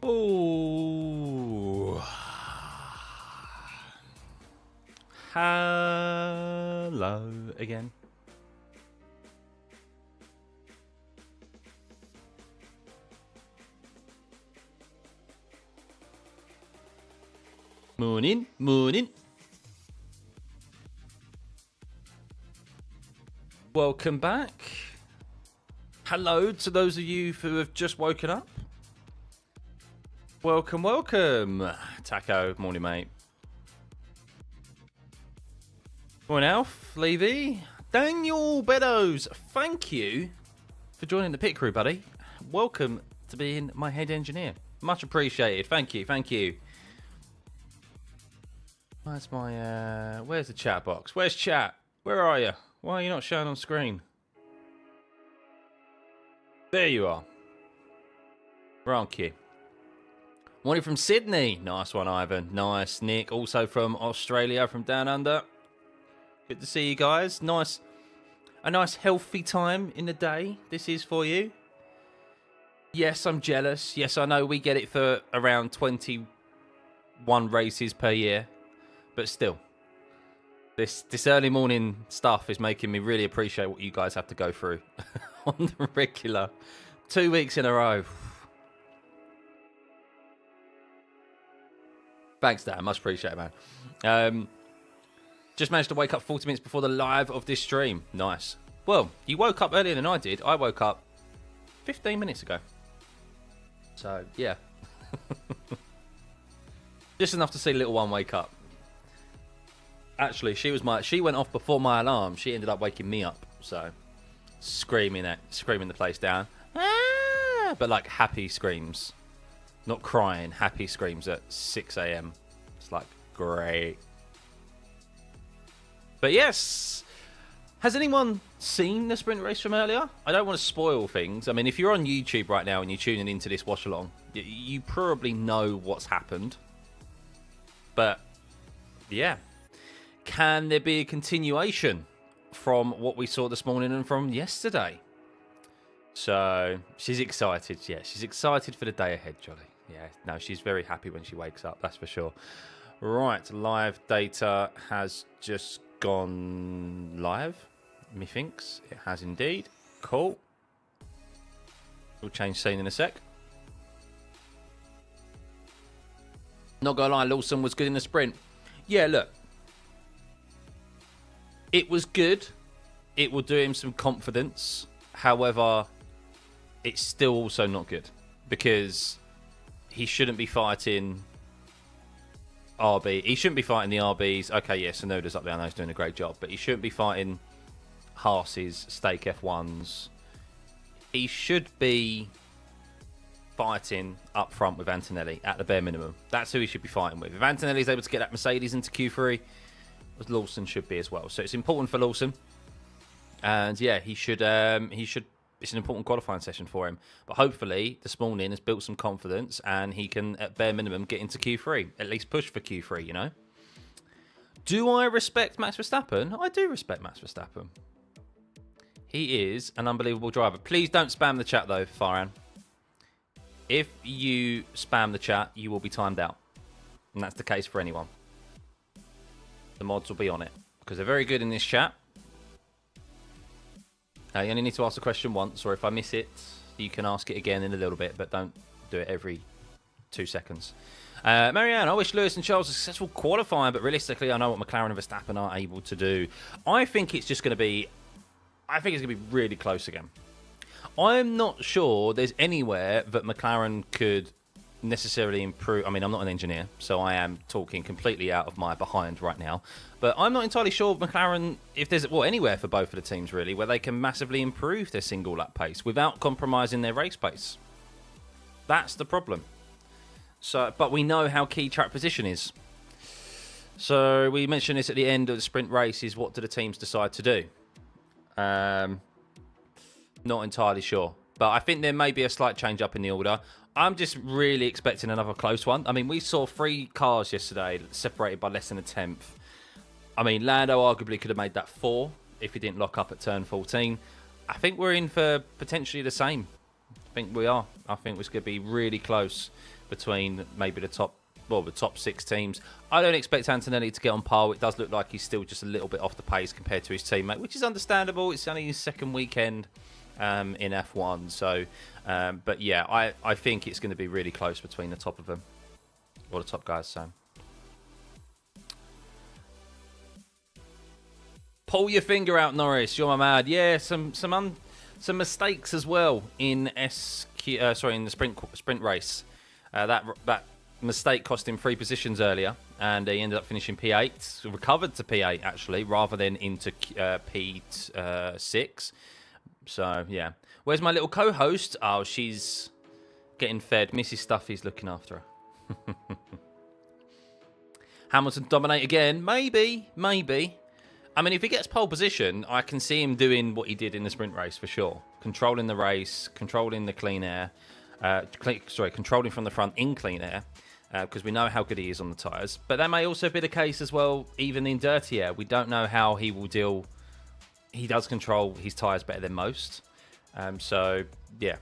Oh, hello again. Morning, morning. Welcome back. Hello to those of you who have just woken up. Welcome, welcome. Taco, morning, mate. Morning, Alf, Levy, Daniel Beddoes. Thank you for joining the pit crew, buddy. Welcome to being my head engineer. Much appreciated. Thank you, thank you. Where's my, where's the chat box? Where's chat? Where are you? Why are you not showing on screen? There you are. Thank you. Morning from Sydney. Nice one, Ivan. Nice. Nick, also from Australia, from down under. Good to see you guys. Nice. A nice healthy time in the day. This is for you. Yes, I'm jealous. Yes, I know we get it for around 21 races per year. But still, this early morning stuff is making me really appreciate what you guys have to go through on the regular. 2 weeks in a row. Thanks, Dan. Much appreciated, man. Just managed to wake up 40 minutes before the live of this stream. Nice. Well, you woke up earlier than I did. I woke up 15 minutes ago. So, yeah. Just enough to see little one wake up. Actually, she went off before my alarm. She ended up waking me up. So, screaming the place down. Ah! But like happy screams. Not crying, happy screams at 6 a.m. It's like, great. But yes, has anyone seen the sprint race from earlier? I don't want to spoil things. I mean, if you're on YouTube right now and you're tuning into this watch along, you probably know what's happened. But, yeah. Can there be a continuation from what we saw this morning and from yesterday? So, she's excited. Yeah, she's excited for the day ahead, Jolly. Yeah, no, she's very happy when she wakes up, that's for sure. Right, live data has just gone live, methinks. It has indeed. Cool. We'll change scene in a sec. Not gonna lie, Lawson was good in the sprint. Yeah, look. It was good. It will do him some confidence. However, it's still also not good. Because he shouldn't be fighting RB. He shouldn't be fighting the RBs. Okay, yes, Sonoda's up there. I know he's doing a great job. But he shouldn't be fighting Haas's, Stake F1s. He should be fighting up front with Antonelli at the bare minimum. That's who he should be fighting with. If Antonelli's able to get that Mercedes into Q3, Lawson should be as well. So it's important for Lawson. And yeah, he should it's an important qualifying session for him. But hopefully this morning has built some confidence and he can at bare minimum get into Q3. At least push for Q3, you know. Do I respect Max Verstappen? I do respect Max Verstappen. He is an unbelievable driver. Please don't spam the chat though, Farhan. If you spam the chat, you will be timed out. And that's the case for anyone. The mods will be on it because they're very good in this chat. You only need to ask the question once, or if I miss it, you can ask it again in a little bit, but don't do it every 2 seconds. Marianne, I wish Lewis and Charles a successful qualifying, but realistically, I know what McLaren and Verstappen are able to do. I think it's just going to be, really close again. I'm not sure there's anywhere that McLaren could necessarily improve. I mean, I'm not an engineer, so I am talking completely out of my behind right now. But I'm not entirely sure McLaren, if there's anywhere for both of the teams really, where they can massively improve their single lap pace without compromising their race pace. That's the problem. So, but we know how key track position is. So we mentioned this at the end of the sprint race: is what do the teams decide to do? Not entirely sure, but I think there may be a slight change up in the order. I'm just really expecting another close one. I mean, we saw 3 cars yesterday separated by less than a tenth. I mean, Lando arguably could have made that 4 if he didn't lock up at turn 14. I think we're in for potentially the same. I think we are. I think it's going to be really close between maybe the top 6 teams. I don't expect Antonelli to get on par. It does look like he's still just a little bit off the pace compared to his teammate, which is understandable. It's only his second weekend in F1. So, but yeah, I think it's going to be really close between the top of them, or the top guys. So, pull your finger out, Norris. You're my man. Yeah, some mistakes as well in in the sprint race. That mistake cost him 3 positions earlier, and he ended up finishing P8, recovered to P8 actually, rather than into P6. So yeah, where's my little co-host? Oh, she's getting fed. Mrs. Stuffey's looking after her. Hamilton dominate again? Maybe. I mean, if he gets pole position, I can see him doing what he did in the sprint race for sure. Controlling the race, controlling the clean air. Controlling from the front in clean air, because we know how good he is on the tyres. But that may also be the case as well, even in dirty air. We don't know how he will deal. He does control his tyres better than most. So, yeah.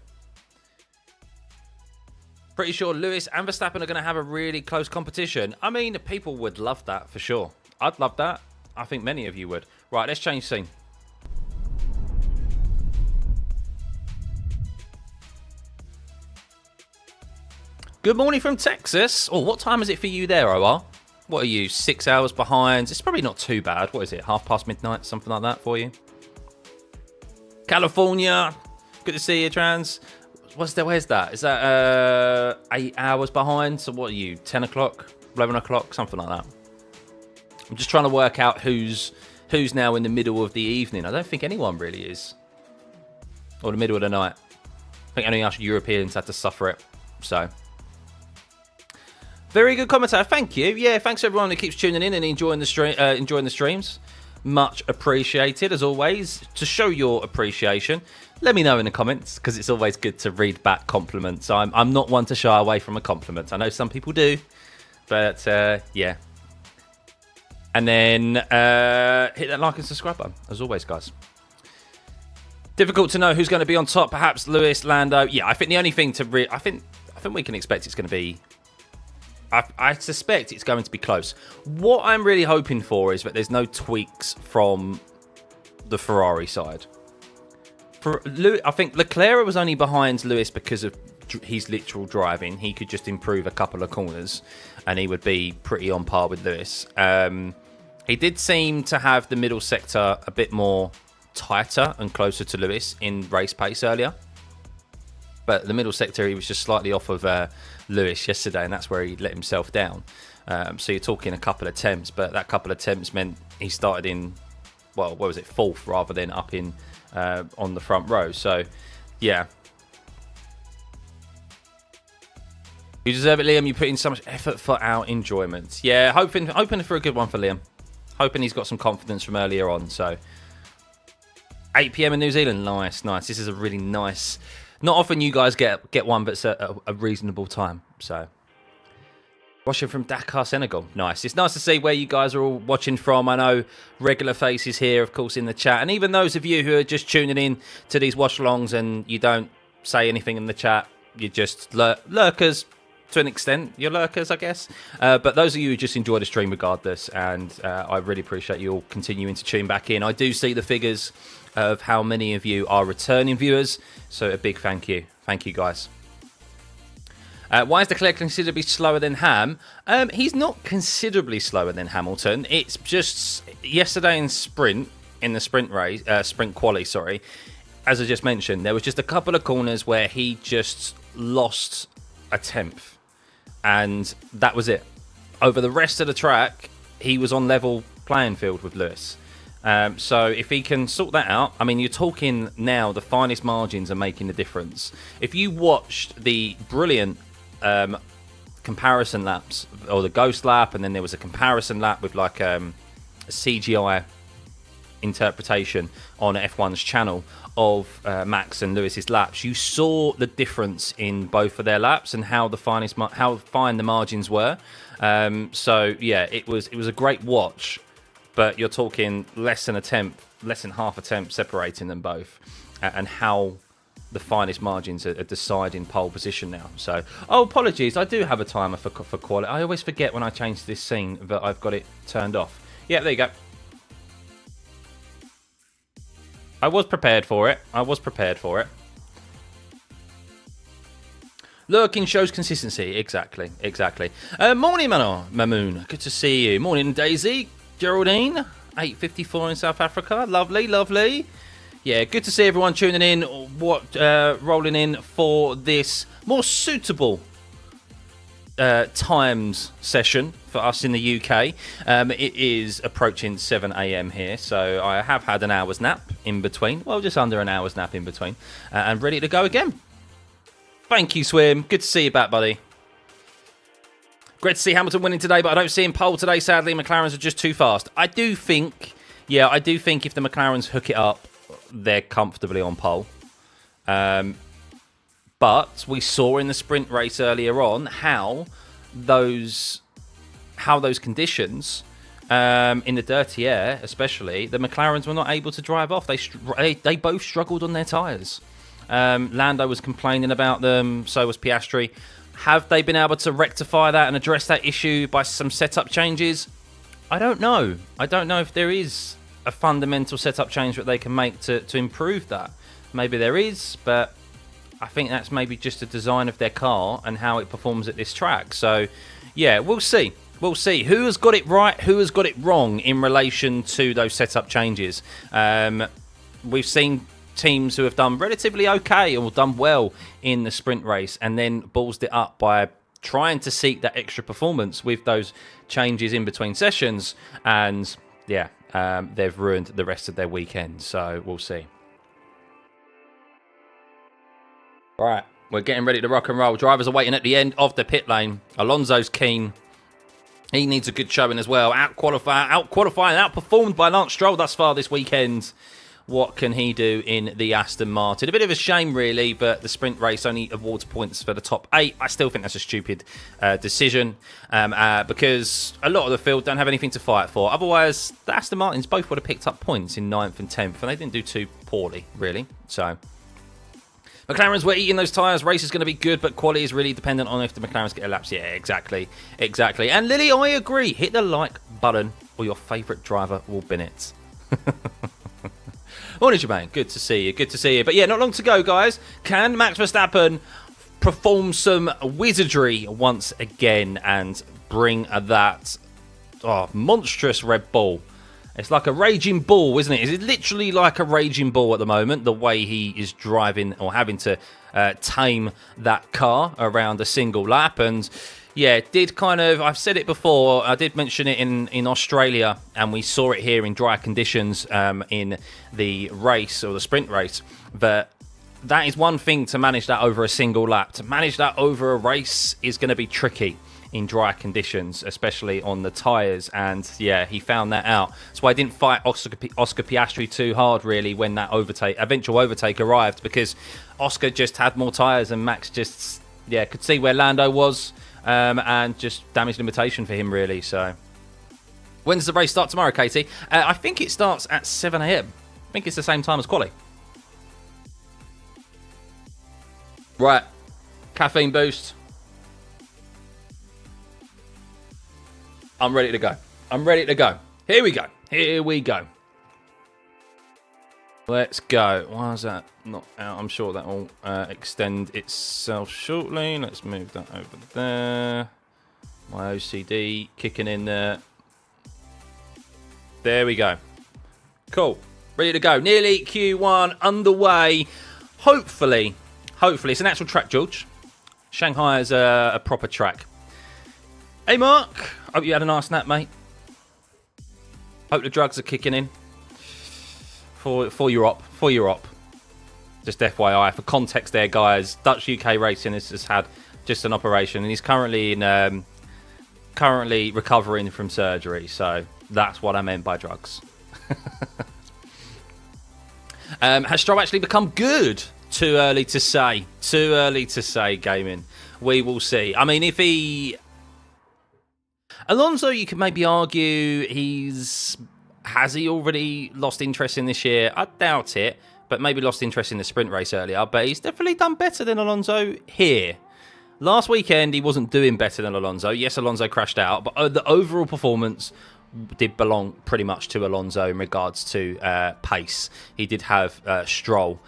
Pretty sure Lewis and Verstappen are going to have a really close competition. I mean, people would love that for sure. I'd love that. I think many of you would. Right, let's change scene. Good morning from Texas. Oh, what time is it for you there, OR? What are you, 6 hours behind? It's probably not too bad. What is it, midnight, something like that for you? California. Good to see you, Trans. Where's that? Is that 8 hours behind? So what are you, 10 o'clock, 11 o'clock, something like that? I'm just trying to work out who's now in the middle of the evening. I don't think anyone really is. Or the middle of the night. I think only us Europeans had to suffer it. So... very good commentator, thank you. Yeah, thanks everyone who keeps tuning in and enjoying the streams. Much appreciated, as always. To show your appreciation, let me know in the comments, because it's always good to read back compliments. I'm not one to shy away from a compliment. I know some people do, but yeah. And then hit that like and subscribe button, as always, guys. Difficult to know who's going to be on top. Perhaps Lewis, Lando. Yeah, I think the only thing to I think we can expect it's going to be. I suspect it's going to be close. What I'm really hoping for is that there's no tweaks from the Ferrari side. I think Leclerc was only behind Lewis because of his literal driving. He could just improve a couple of corners and he would be pretty on par with Lewis. He did seem to have the middle sector a bit more tighter and closer to Lewis in race pace earlier. But the middle sector, he was just slightly off of Lewis yesterday, and that's where he let himself down. So you're talking a couple of attempts, but that couple of attempts meant he started in, well, what was it, 4th rather than up in on the front row. So, yeah. You deserve it, Liam. You put in so much effort for our enjoyment. Yeah, hoping for a good one for Liam. Hoping he's got some confidence from earlier on. So, 8 p.m. in New Zealand. Nice. This is a really nice... Not often you guys get one, but it's a reasonable time. So, watching from Dakar, Senegal. Nice. It's nice to see where you guys are all watching from. I know regular faces here, of course, in the chat. And even those of you who are just tuning in to these watch-alongs and you don't say anything in the chat, you're just lurkers to an extent. You're lurkers, I guess. But those of you who just enjoy the stream regardless, and I really appreciate you all continuing to tune back in. I do see the figures of how many of you are returning viewers, so a big thank you. Thank you, guys. Why is Leclerc considerably slower than Ham? He's not considerably slower than Hamilton. It's just yesterday in the sprint race, sprint quali, sorry. As I just mentioned, there was just a couple of corners where he just lost a tenth, and that was it. Over the rest of the track, he was on level playing field with Lewis. So if he can sort that out, I mean, you're talking now the finest margins are making the difference. If you watched the brilliant comparison laps, or the ghost lap, and then there was a comparison lap with like a CGI interpretation on F1's channel of Max and Lewis's laps, you saw the difference in both of their laps and how how fine the margins were. So yeah, it was a great watch. But you're talking less than half a tenth separating them both, and how the finest margins are deciding pole position now. So, oh, apologies, I do have a timer for quality. I always forget when I change this scene that I've got it turned off. Yeah, there you go. I was prepared for it. I was prepared for it. Lurking shows consistency. Exactly, exactly. Morning, Mamoon. Good to see you. Morning, Daisy. Geraldine. 8:54 in South Africa. Lovely, lovely. Yeah, good to see everyone tuning in. Rolling in for this more suitable times session for us in the UK. It is approaching 7 AM here, so I have had an hour's nap in between. Well, just under an hour's nap in between, and ready to go again. Thank you, Swim. Good to see you back, buddy. Great to see Hamilton winning today, but I don't see him pole today, sadly. McLarens are just too fast. I do think if the McLarens hook it up, they're comfortably on pole. But we saw in the sprint race earlier on how those conditions, in the dirty air especially, the McLarens were not able to drive off. They both struggled on their tyres. Lando was complaining about them, so was Piastri. Have they been able to rectify that and address that issue by some setup changes? I don't know. I don't know if there is a fundamental setup change that they can make to improve that. Maybe there is, but I think that's maybe just a design of their car and how it performs at this track. So, yeah, we'll see. We'll see who has got it right, who has got it wrong in relation to those setup changes. We've seen teams who have done relatively okay or done well in the sprint race and then ballsed it up by trying to seek that extra performance with those changes in between sessions, and yeah, they've ruined the rest of their weekend. So we'll see. Right, we're getting ready to rock and roll. Drivers are waiting at the end of the pit lane. Alonso's keen. He needs a good showing as well. Out-qualified, outperformed by Lance Stroll thus far this weekend. What can he do in the Aston Martin? A bit of a shame, really, but the sprint race only awards points for the top 8. I still think that's a stupid decision because a lot of the field don't have anything to fight for. Otherwise, the Aston Martins both would have picked up points in 9th and 10th, and they didn't do too poorly, really. So, McLarens were eating those tyres. Race is going to be good, but quality is really dependent on if the McLarens get elapsed. Yeah, exactly. Exactly. And Lily, I agree. Hit the like button or your favourite driver will bin it. Morning, Jermaine. Good to see you. Good to see you. But yeah, not long to go, guys. Can Max Verstappen perform some wizardry once again and bring that monstrous Red Bull? It's like a raging bull, isn't it? It's literally like a raging bull at the moment, the way he is driving or having to tame that car around a single lap. And yeah, did kind of, I've said it before, I did mention it in Australia, and we saw it here in dry conditions in the race, or the sprint race, but that is one thing to manage that over a single lap. To manage that over a race is going to be tricky in dry conditions, especially on the tyres, and yeah, he found that out. That's why I didn't fight Oscar Piastri too hard, really, when that eventual overtake arrived, because Oscar just had more tyres, and Max just, yeah, could see where Lando was, and just damage limitation for him, really. So, when does the race start tomorrow, Katie? I think it starts at 7 AM. I think it's the same time as quali. Right, caffeine boost. I'm ready to go. I'm ready to go. Here we go. Here we go. Let's go. Why is that not out? I'm sure that will extend itself shortly. Let's move that over there. My OCD kicking in there. There we go. Cool. Ready to go. Nearly Q1 underway. Hopefully it's an actual track, George. Shanghai is a proper track. Hey, Mark. Hope you had a nice nap, mate. Hope the drugs are kicking in for your op. Just FYI, for context there, guys, Dutch UK Racing has had just an operation, and he's currently recovering from surgery. So that's what I meant by drugs. Has Stroll actually become good? Too early to say. Too early to say, gaming. We will see. I mean, if he... Alonso, you could maybe argue has he already lost interest in this year? I doubt it. but maybe lost interest in the sprint race earlier. But he's definitely done better than Alonso here. Last weekend, he wasn't doing better than Alonso. Yes, Alonso crashed out, but the overall performance did belong pretty much to Alonso in regards to pace. He did have Stroll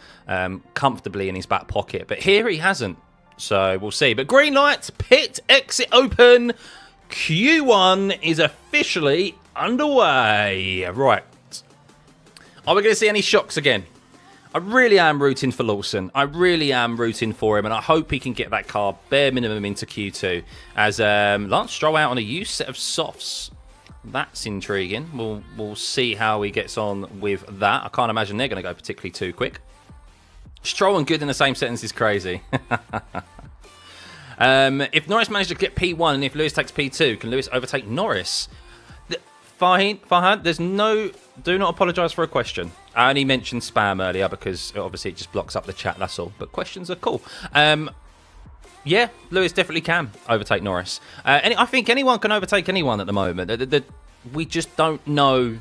comfortably in his back pocket, but here he hasn't. So we'll see. But green light, pit exit open. Q1 is officially underway. Right. Are we going to see any shocks again? I really am rooting for Lawson. I really am rooting for him, and I hope he can get that car bare minimum into Q2. As Lance Stroll out on a used set of softs. That's intriguing. We'll see how he gets on with that. I can't imagine they're going to go particularly too quick. Stroll and good in the same sentence is crazy. If Norris managed to get P1 and if Lewis takes P2, can Lewis overtake Norris? Farhan, there's no... Do not apologise for a question. I only mentioned spam earlier because obviously it just blocks up the chat, that's all. But questions are cool. Yeah, Lewis definitely can overtake Norris. I think anyone can overtake anyone at the moment. We just don't know.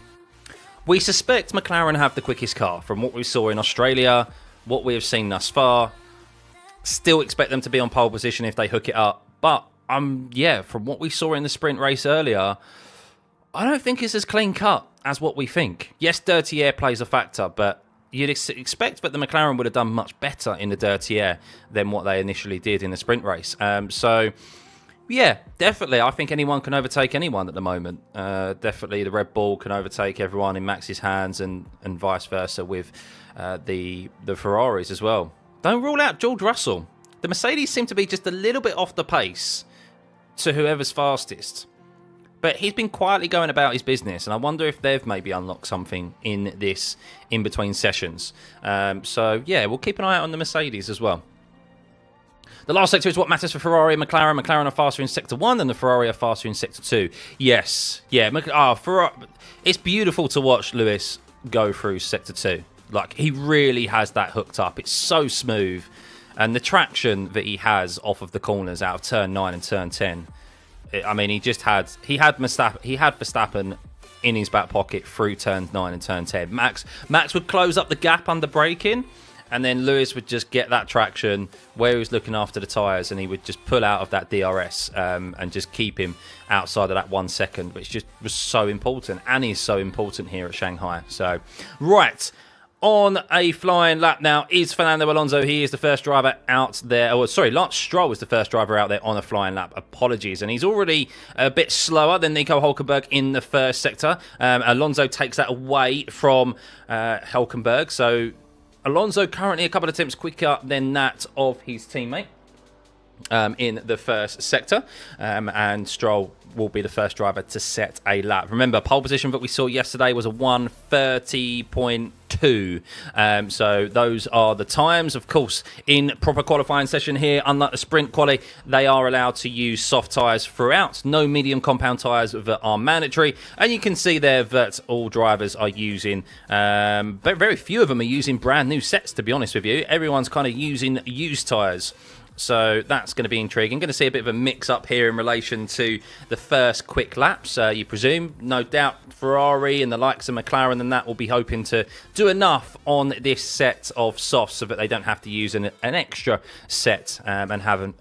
We suspect McLaren have the quickest car from what we saw in Australia, what we have seen thus far. Still expect them to be on pole position if they hook it up. But, yeah, from what we saw in the sprint race earlier, I don't think it's as clean cut as what we think. Yes, dirty air plays a factor, but you'd expect that the McLaren would have done much better in the dirty air than what they initially did in the sprint race. So, yeah, definitely. I think anyone can overtake anyone at the moment. Definitely the Red Bull can overtake everyone in Max's hands and vice versa with the Ferraris as well. Don't rule out George Russell. The Mercedes seem to be just a little bit off the pace to whoever's fastest. But he's been quietly going about his business, and I wonder if they've maybe unlocked something in this in-between sessions. So, yeah, we'll keep an eye out on the Mercedes as well. The last sector is what matters for Ferrari and McLaren. McLaren are faster in Sector 1 and the Ferrari are faster in Sector 2. Yes. Yeah. Ferrari, it's beautiful to watch Lewis go through Sector 2. Like, he really has that hooked up. It's so smooth. And the traction that he has off of the corners out of Turn 9 and Turn 10... I mean, he had Verstappen in his back pocket through turns 9 and turn 10. Max would close up the gap under braking, and then Lewis would just get that traction where he was looking after the tyres, and he would just pull out of that DRS and just keep him outside of that 1 second, which just was so important, and is so important here at Shanghai. So, right. On a flying lap now is Fernando Alonso. He is the first driver out there. Oh, sorry, Lance Stroll was the first driver out there on a flying lap. Apologies. And he's already a bit slower than Nico Hülkenberg in the first sector. Alonso takes that away from Hülkenberg. So Alonso currently a couple of attempts quicker than that of his teammate in the first sector. And Stroll will be the first driver to set a lap. Remember, pole position that we saw yesterday was a 1:30.2. So those are the times. Of course, in proper qualifying session here, unlike the sprint quali, they are allowed to use soft tyres throughout. No medium compound tyres that are mandatory. And you can see there that all drivers are using, but very few of them are using brand new sets, to be honest with you. Everyone's kind of using used tyres. So that's going to be intriguing. Going to see a bit of a mix-up here in relation to the first quick laps, you presume. No doubt Ferrari and the likes of McLaren and that will be hoping to do enough on this set of softs so that they don't have to use an extra set and have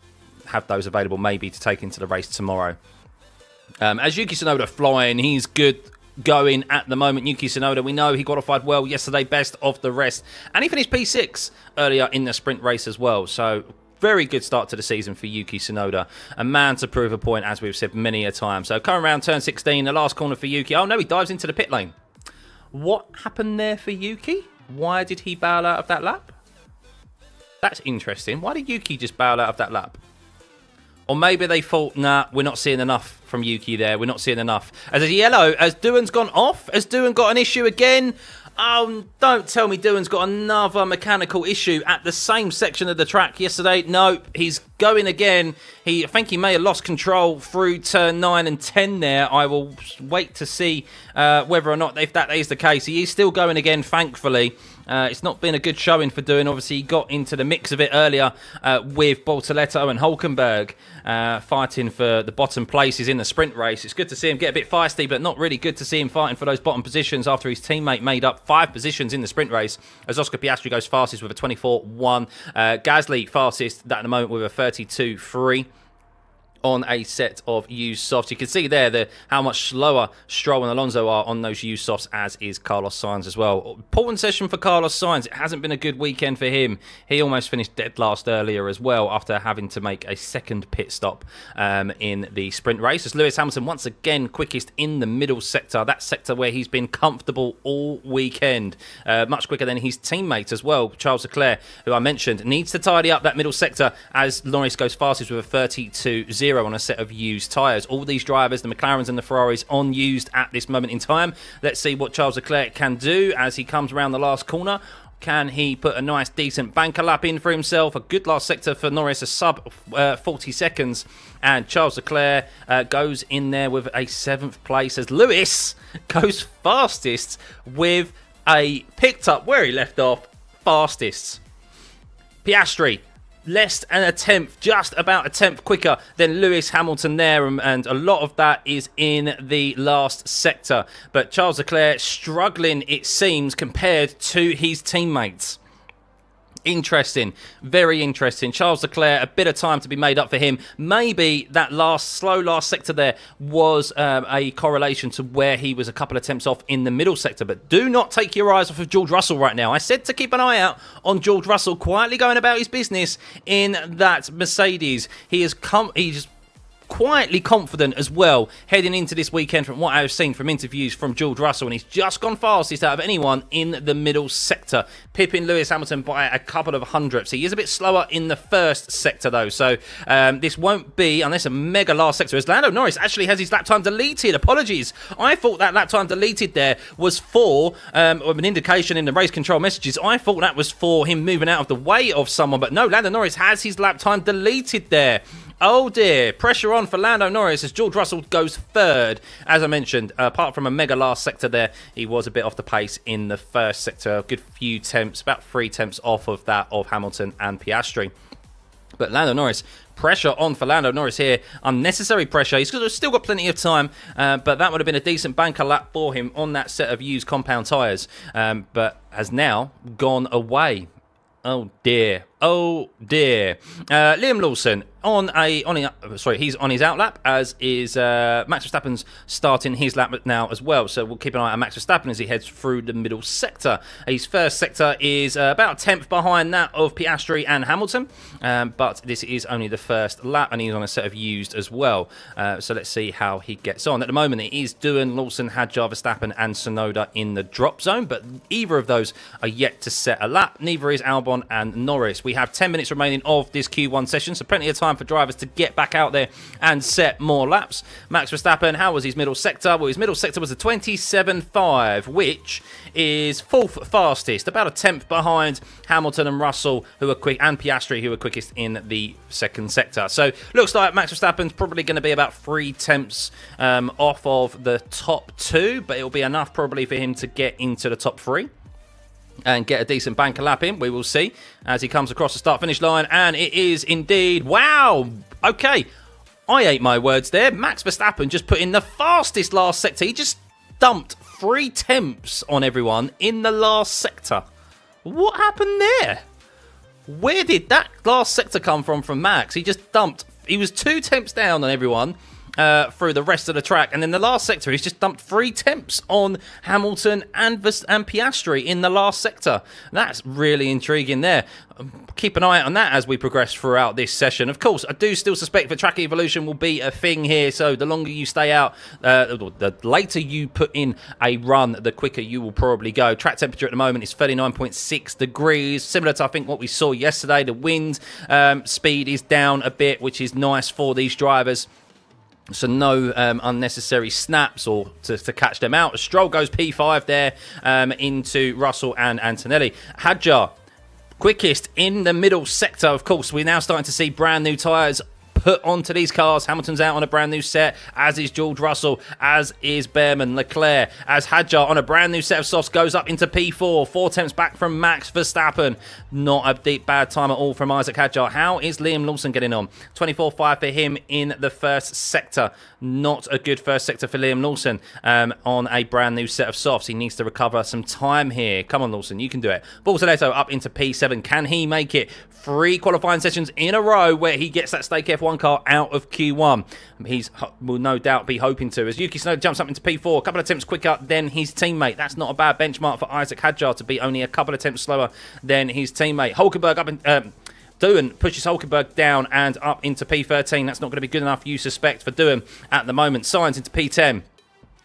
those available maybe to take into the race tomorrow. As Yuki Tsunoda flying, he's good going at the moment. Yuki Tsunoda, we know he qualified well yesterday, best of the rest. And he finished P6 earlier in the sprint race as well. So very good start to the season for Yuki Tsunoda. A man to prove a point, as we've said many a time. So coming around turn 16, the last corner for Yuki. Oh no, he dives into the pit lane. What happened there for Yuki? Why did he bail out of that lap? That's interesting. Why did Yuki just bail out of that lap? Or maybe they thought, nah, we're not seeing enough from Yuki there. We're not seeing enough. As a yellow, has Doohan's gone off? Has Doohan got an issue again? Oh, don't tell me Doohan's got another mechanical issue at the same section of the track yesterday. No, he's going again. I think he may have lost control through turn 9 and 10 there. I will wait to see whether or not, if that is the case. He is still going again, thankfully. It's not been a good showing for doing. Obviously, he got into the mix of it earlier with Bortoletto and Hulkenberg fighting for the bottom places in the sprint race. It's good to see him get a bit feisty, but not really good to see him fighting for those bottom positions after his teammate made up 5 positions in the sprint race, as Oscar Piastri goes fastest with a 24.1. Gasly fastest at the moment with a 32.3. on a set of used softs. You can see there how much slower Stroll and Alonso are on those used softs, as is Carlos Sainz as well. Important session for Carlos Sainz. It hasn't been a good weekend for him. He almost finished dead last earlier as well after having to make a second pit stop in the sprint race. As Lewis Hamilton once again quickest in the middle sector, that sector where he's been comfortable all weekend. Much quicker than his teammate as well. Charles Leclerc, who I mentioned, needs to tidy up that middle sector as Norris goes fastest with a 32.0 on a set of used tyres. All these drivers, the McLarens and the Ferraris, on used at this moment in time. Let's see what Charles Leclerc can do as he comes around the last corner. Can he put a nice, decent banker lap in for himself? A good last sector for Norris, a sub 40 seconds. And Charles Leclerc goes in there with a 7th place as Lewis goes fastest with a picked up where he left off fastest. Piastri, less than a tenth, just about a tenth quicker than Lewis Hamilton there, and a lot of that is in the last sector. But Charles Leclerc struggling, it seems, compared to his teammates. Interesting, very interesting. Charles Leclerc, a bit of time to be made up for him. Maybe that slow last sector there was a correlation to where he was a couple of attempts off in the middle sector. But do not take your eyes off of George Russell right now. I said to keep an eye out on George Russell quietly going about his business in that Mercedes. He's quietly confident as well heading into this weekend from what I've seen from interviews from George Russell, and he's just gone fastest out of anyone in the middle sector, pipping Lewis Hamilton by a couple of hundredths. He is a bit slower in the first sector though, so this won't be, unless a mega last sector, as Lando Norris actually has his lap time deleted. Apologies, I thought that lap time deleted there was for an indication in the race control messages. I thought that was for him moving out of the way of someone, but no, Lando Norris has his lap time deleted there. Oh dear, pressure on for Lando Norris as George Russell goes third. As I mentioned, apart from a mega last sector there, he was a bit off the pace in the first sector. A good few tenths, about 3 tenths off of that of Hamilton and Piastri. But Lando Norris, pressure on for Lando Norris here. Unnecessary pressure. He's still got plenty of time, but that would have been a decent banker lap for him on that set of used compound tyres. But has now gone away. Oh dear. Oh dear. Liam Lawson he's on his out lap, as is Max Verstappen's starting his lap now as well. So we'll keep an eye on Max Verstappen as he heads through the middle sector. His first sector is about a tenth behind that of Piastri and Hamilton, but this is only the first lap, and he's on a set of used as well. So let's see how he gets on. At the moment, it is Doohan, Lawson, Hadjar, Verstappen, and Tsunoda in the drop zone, but either of those are yet to set a lap. Neither is Albon and Norris. We have 10 minutes remaining of this Q1 session, so plenty of time for drivers to get back out there and set more laps. Max Verstappen, how was his middle sector? Well, his middle sector was a 27.5, which is 4th fastest, about a tenth behind Hamilton and Russell, who are quick, and Piastri, who are quickest in the second sector. So looks like Max Verstappen's probably going to be about 3 tenths off of the top 2, but it'll be enough probably for him to get into the top 3 and get a decent banker lap in. We will see as he comes across the start-finish line, and it is indeed, wow, okay, I ate my words there. Max Verstappen just put in the fastest last sector. He just dumped 3 tenths on everyone in the last sector. What happened there? Where did that last sector come from Max? He just dumped, he was 2 tenths down on everyone through the rest of the track, and then the last sector he's just dumped 3 tenths on Hamilton and Piastri in the last sector. That's really intriguing there. Keep an eye out on that as we progress throughout this session. Of course, I do still suspect that track evolution will be a thing here, so the longer you stay out, the later you put in a run, the quicker you will probably go. Track temperature at the moment is 39.6 degrees, similar to I think what we saw yesterday. The wind speed is down a bit, which is nice for these drivers. So no unnecessary snaps or to catch them out. Stroll goes P5 there into Russell and Antonelli. Hadjar, quickest in the middle sector. Of course, we're now starting to see brand new tyres put onto these cars. Hamilton's out on a brand new set, as is George Russell, as is Behrman. Leclerc, as Hadjar on a brand new set of softs, goes up into P4. 4 tenths back from Max Verstappen. Not a deep bad time at all from Isaac Hadjar. How is Liam Lawson getting on? 24.5 for him in the first sector. Not a good first sector for Liam Lawson on a brand new set of softs. He needs to recover some time here. Come on, Lawson, you can do it. Bortoletto up into P7. Can he make it? 3 qualifying sessions in a row where he gets that Stake F1 car out of Q1. He's will no doubt be hoping to. As Yuki Tsunoda jumps up into P4, a couple of attempts quicker than his teammate. That's not a bad benchmark for Isaac Hadjar to be only a couple of attempts slower than his teammate. Hulkenberg up in... Doohan pushes Hulkenberg down and up into P13. That's not going to be good enough, you suspect, for Doohan at the moment. Sainz into P10.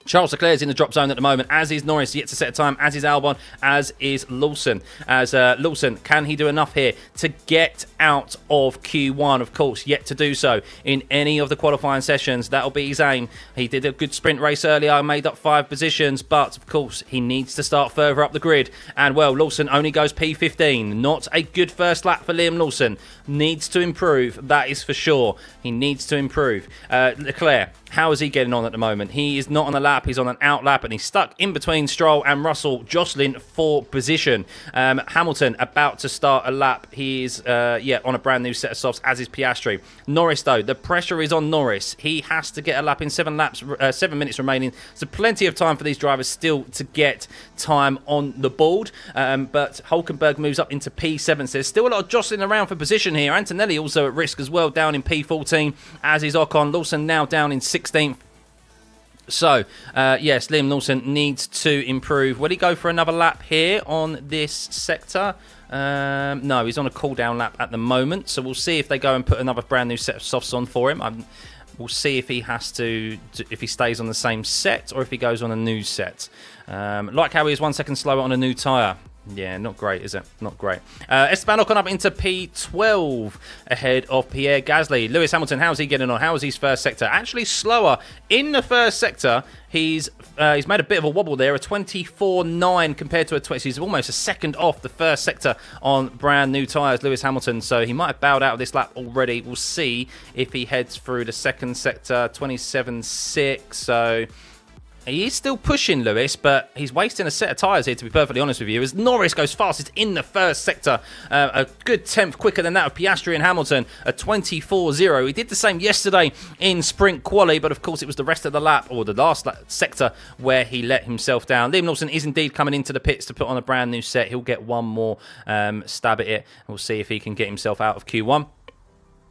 Charles Leclerc's in the drop zone at the moment, as is Norris, yet to set a time, as is Albon, as is Lawson. As Lawson, can he do enough here to get out of Q1? Of course, yet to do so in any of the qualifying sessions. That'll be his aim. He did a good sprint race earlier, made up 5 positions, but of course, he needs to start further up the grid. And well, Lawson only goes P15. Not a good first lap for Liam Lawson. Needs to improve, that is for sure. He needs to improve. Leclerc, how is he getting on at the moment? He is not on a lap, he's on an out lap, and he's stuck in between Stroll and Russell, jostling for position. Hamilton about to start a lap. He is on a brand new set of softs, as is Piastri. Norris, though, the pressure is on Norris. He has to get a lap in 7 minutes remaining. So plenty of time for these drivers still to get time on the board. But Hulkenberg moves up into P7. So there's still a lot of jostling around for position here. Antonelli also at risk as well, down in P14, as is Ocon. Lawson now down in 16th. So, yes, Liam Lawson needs to improve. Will he go for another lap here on this sector? No, he's on a cool-down lap at the moment. So we'll see if they go and put another brand new set of softs on for him. We'll see if he has to, if he stays on the same set or if he goes on a new set. Like how he is 1 second slower on a new tyre. Yeah, not great, is it? Not great. Esteban Ocon up into P12 ahead of Pierre Gasly. Lewis Hamilton, how's he getting on? How is his first sector? Actually slower in the first sector. He's made a bit of a wobble there, a 24.9 compared to a 20. He's almost a second off the first sector on brand new tyres, Lewis Hamilton. So he might have bowed out of this lap already. We'll see if he heads through the second sector, 27.6. So he is still pushing Lewis, but he's wasting a set of tyres here, to be perfectly honest with you, as Norris goes fastest in the first sector. A good 10th quicker than that of Piastri and Hamilton, a 24.0. He did the same yesterday in sprint quali, but of course it was the rest of the lap, or the last sector, where he let himself down. Liam Lawson is indeed coming into the pits to put on a brand new set. He'll get one more stab at it. We'll see if he can get himself out of Q1.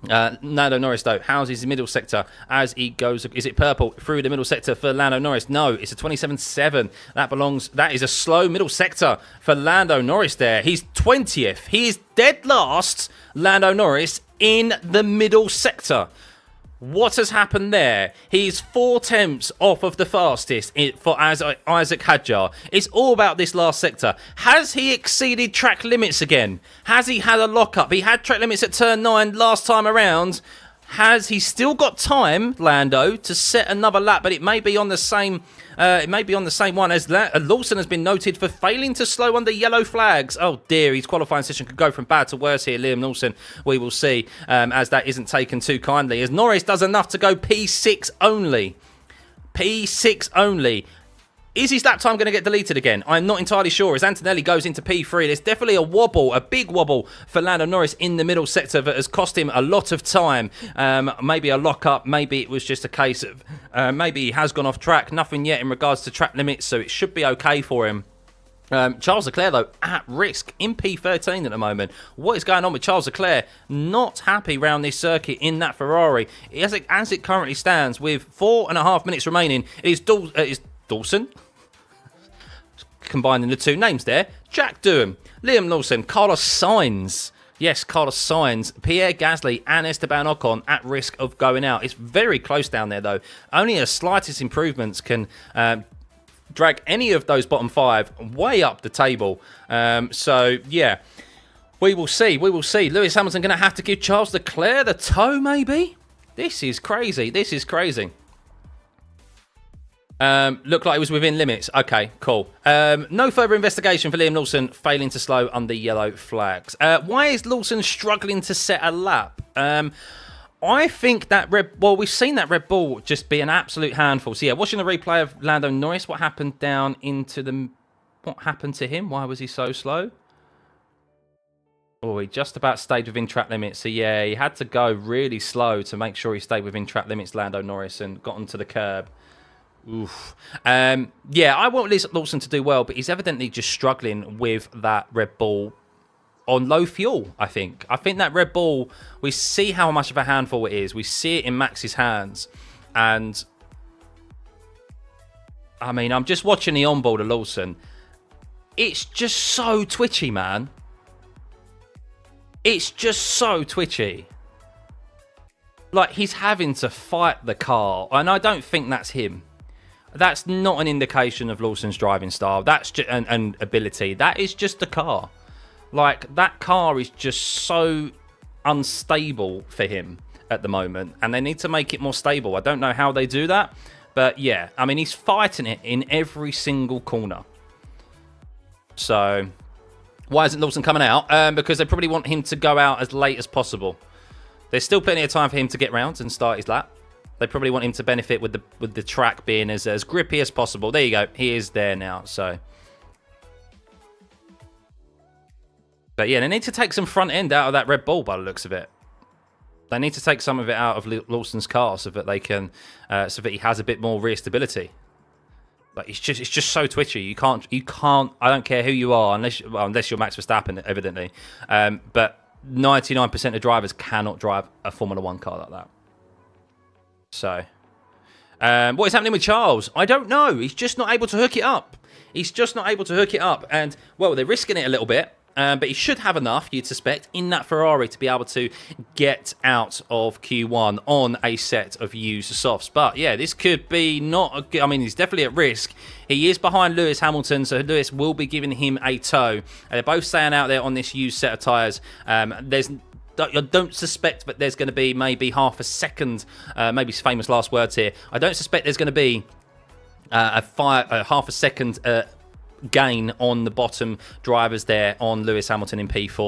Lando Norris, though, how's his middle sector as he goes? Is it purple through the middle sector for Lando Norris? No, it's a 27.7. That is a slow middle sector for Lando Norris there. He's 20th. He is dead last, Lando Norris, in the middle sector. What has happened there? He's 4 tenths off of the fastest for Isaac Hadjar. It's all about this last sector. Has he exceeded track limits again? Has he had a lockup? He had track limits at turn 9 last time around. Has he still got time, Lando, to set another lap? But it may be on the same. One as Lawson has been noted for failing to slow under yellow flags. Oh dear, his qualifying session could go from bad to worse here. Liam Lawson, we will see, as that isn't taken too kindly. As Norris does enough to go P6 only. P6 only. Is his lap time going to get deleted again? I'm not entirely sure. As Antonelli goes into P3, there's definitely a wobble, a big wobble for Lando Norris in the middle sector that has cost him a lot of time. Maybe a lock-up. Maybe it was just a case of maybe he has gone off track. Nothing yet in regards to track limits, so it should be okay for him. Charles Leclerc, though, at risk in P13 at the moment. What is going on with Charles Leclerc? Not happy round this circuit in that Ferrari. As it currently stands, with 4.5 minutes remaining, it is Dawson, combining the two names there, Jack Doohan, Liam Lawson, Carlos Sainz. Yes, Carlos Sainz, Pierre Gasly and Esteban Ocon at risk of going out. It's very close down there, though. Only the slightest improvements can drag any of those bottom 5 way up the table. So, yeah, we will see. We will see. Lewis Hamilton going to have to give Charles Leclerc the toe, maybe? This is crazy. This is crazy. Looked like it was within limits. Okay, cool. No further investigation for Liam Lawson failing to slow under yellow flags. Why is Lawson struggling to set a lap? I think that we've seen that Red Bull just be an absolute handful. So yeah, watching the replay of Lando Norris, what happened down into the... What happened to him? Why was he so slow? Oh, he just about stayed within track limits. So yeah, he had to go really slow to make sure he stayed within track limits, Lando Norris, and got onto the curb. Oof. Yeah, I want Lawson to do well, but he's evidently just struggling with that Red Bull on low fuel, I think. I think that Red Bull, we see how much of a handful it is. We see it in Max's hands. And, I mean, I'm just watching the onboard of Lawson. It's just so twitchy, man. It's just so twitchy. Like, he's having to fight the car. And I don't think that's him. That's not an indication of Lawson's driving style. That's just an ability. That is just the car. Like, that car is just so unstable for him at the moment. And they need to make it more stable. I don't know how they do that. But, yeah. I mean, he's fighting it in every single corner. So, why isn't Lawson coming out? Because they probably want him to go out as late as possible. There's still plenty of time for him to get round and start his lap. They probably want him to benefit with the track being as grippy as possible. There you go. He is there now. So... But yeah, they need to take some front end out of that Red Bull by the looks of it. They need to take some of it out of Lawson's car so that they can, so that he has a bit more rear stability. But it's just so twitchy. You can't. I don't care who you are, unless you're Max Verstappen, evidently. But 99% of drivers cannot drive a Formula One car like that. So, what is happening with Charles? I don't know. He's just not able to hook it up. And well, they're risking it a little bit. But he should have enough, you'd suspect, in that Ferrari to be able to get out of Q1 on a set of used softs. But yeah, this could be not a good... I mean, he's definitely at risk. He is behind Lewis Hamilton, so Lewis will be giving him a tow. They're both staying out there on this used set of tyres. I don't suspect that there's going to be maybe half a second, maybe famous last words here. I don't suspect there's going to be half a second... gain on the bottom drivers there on Lewis Hamilton in P4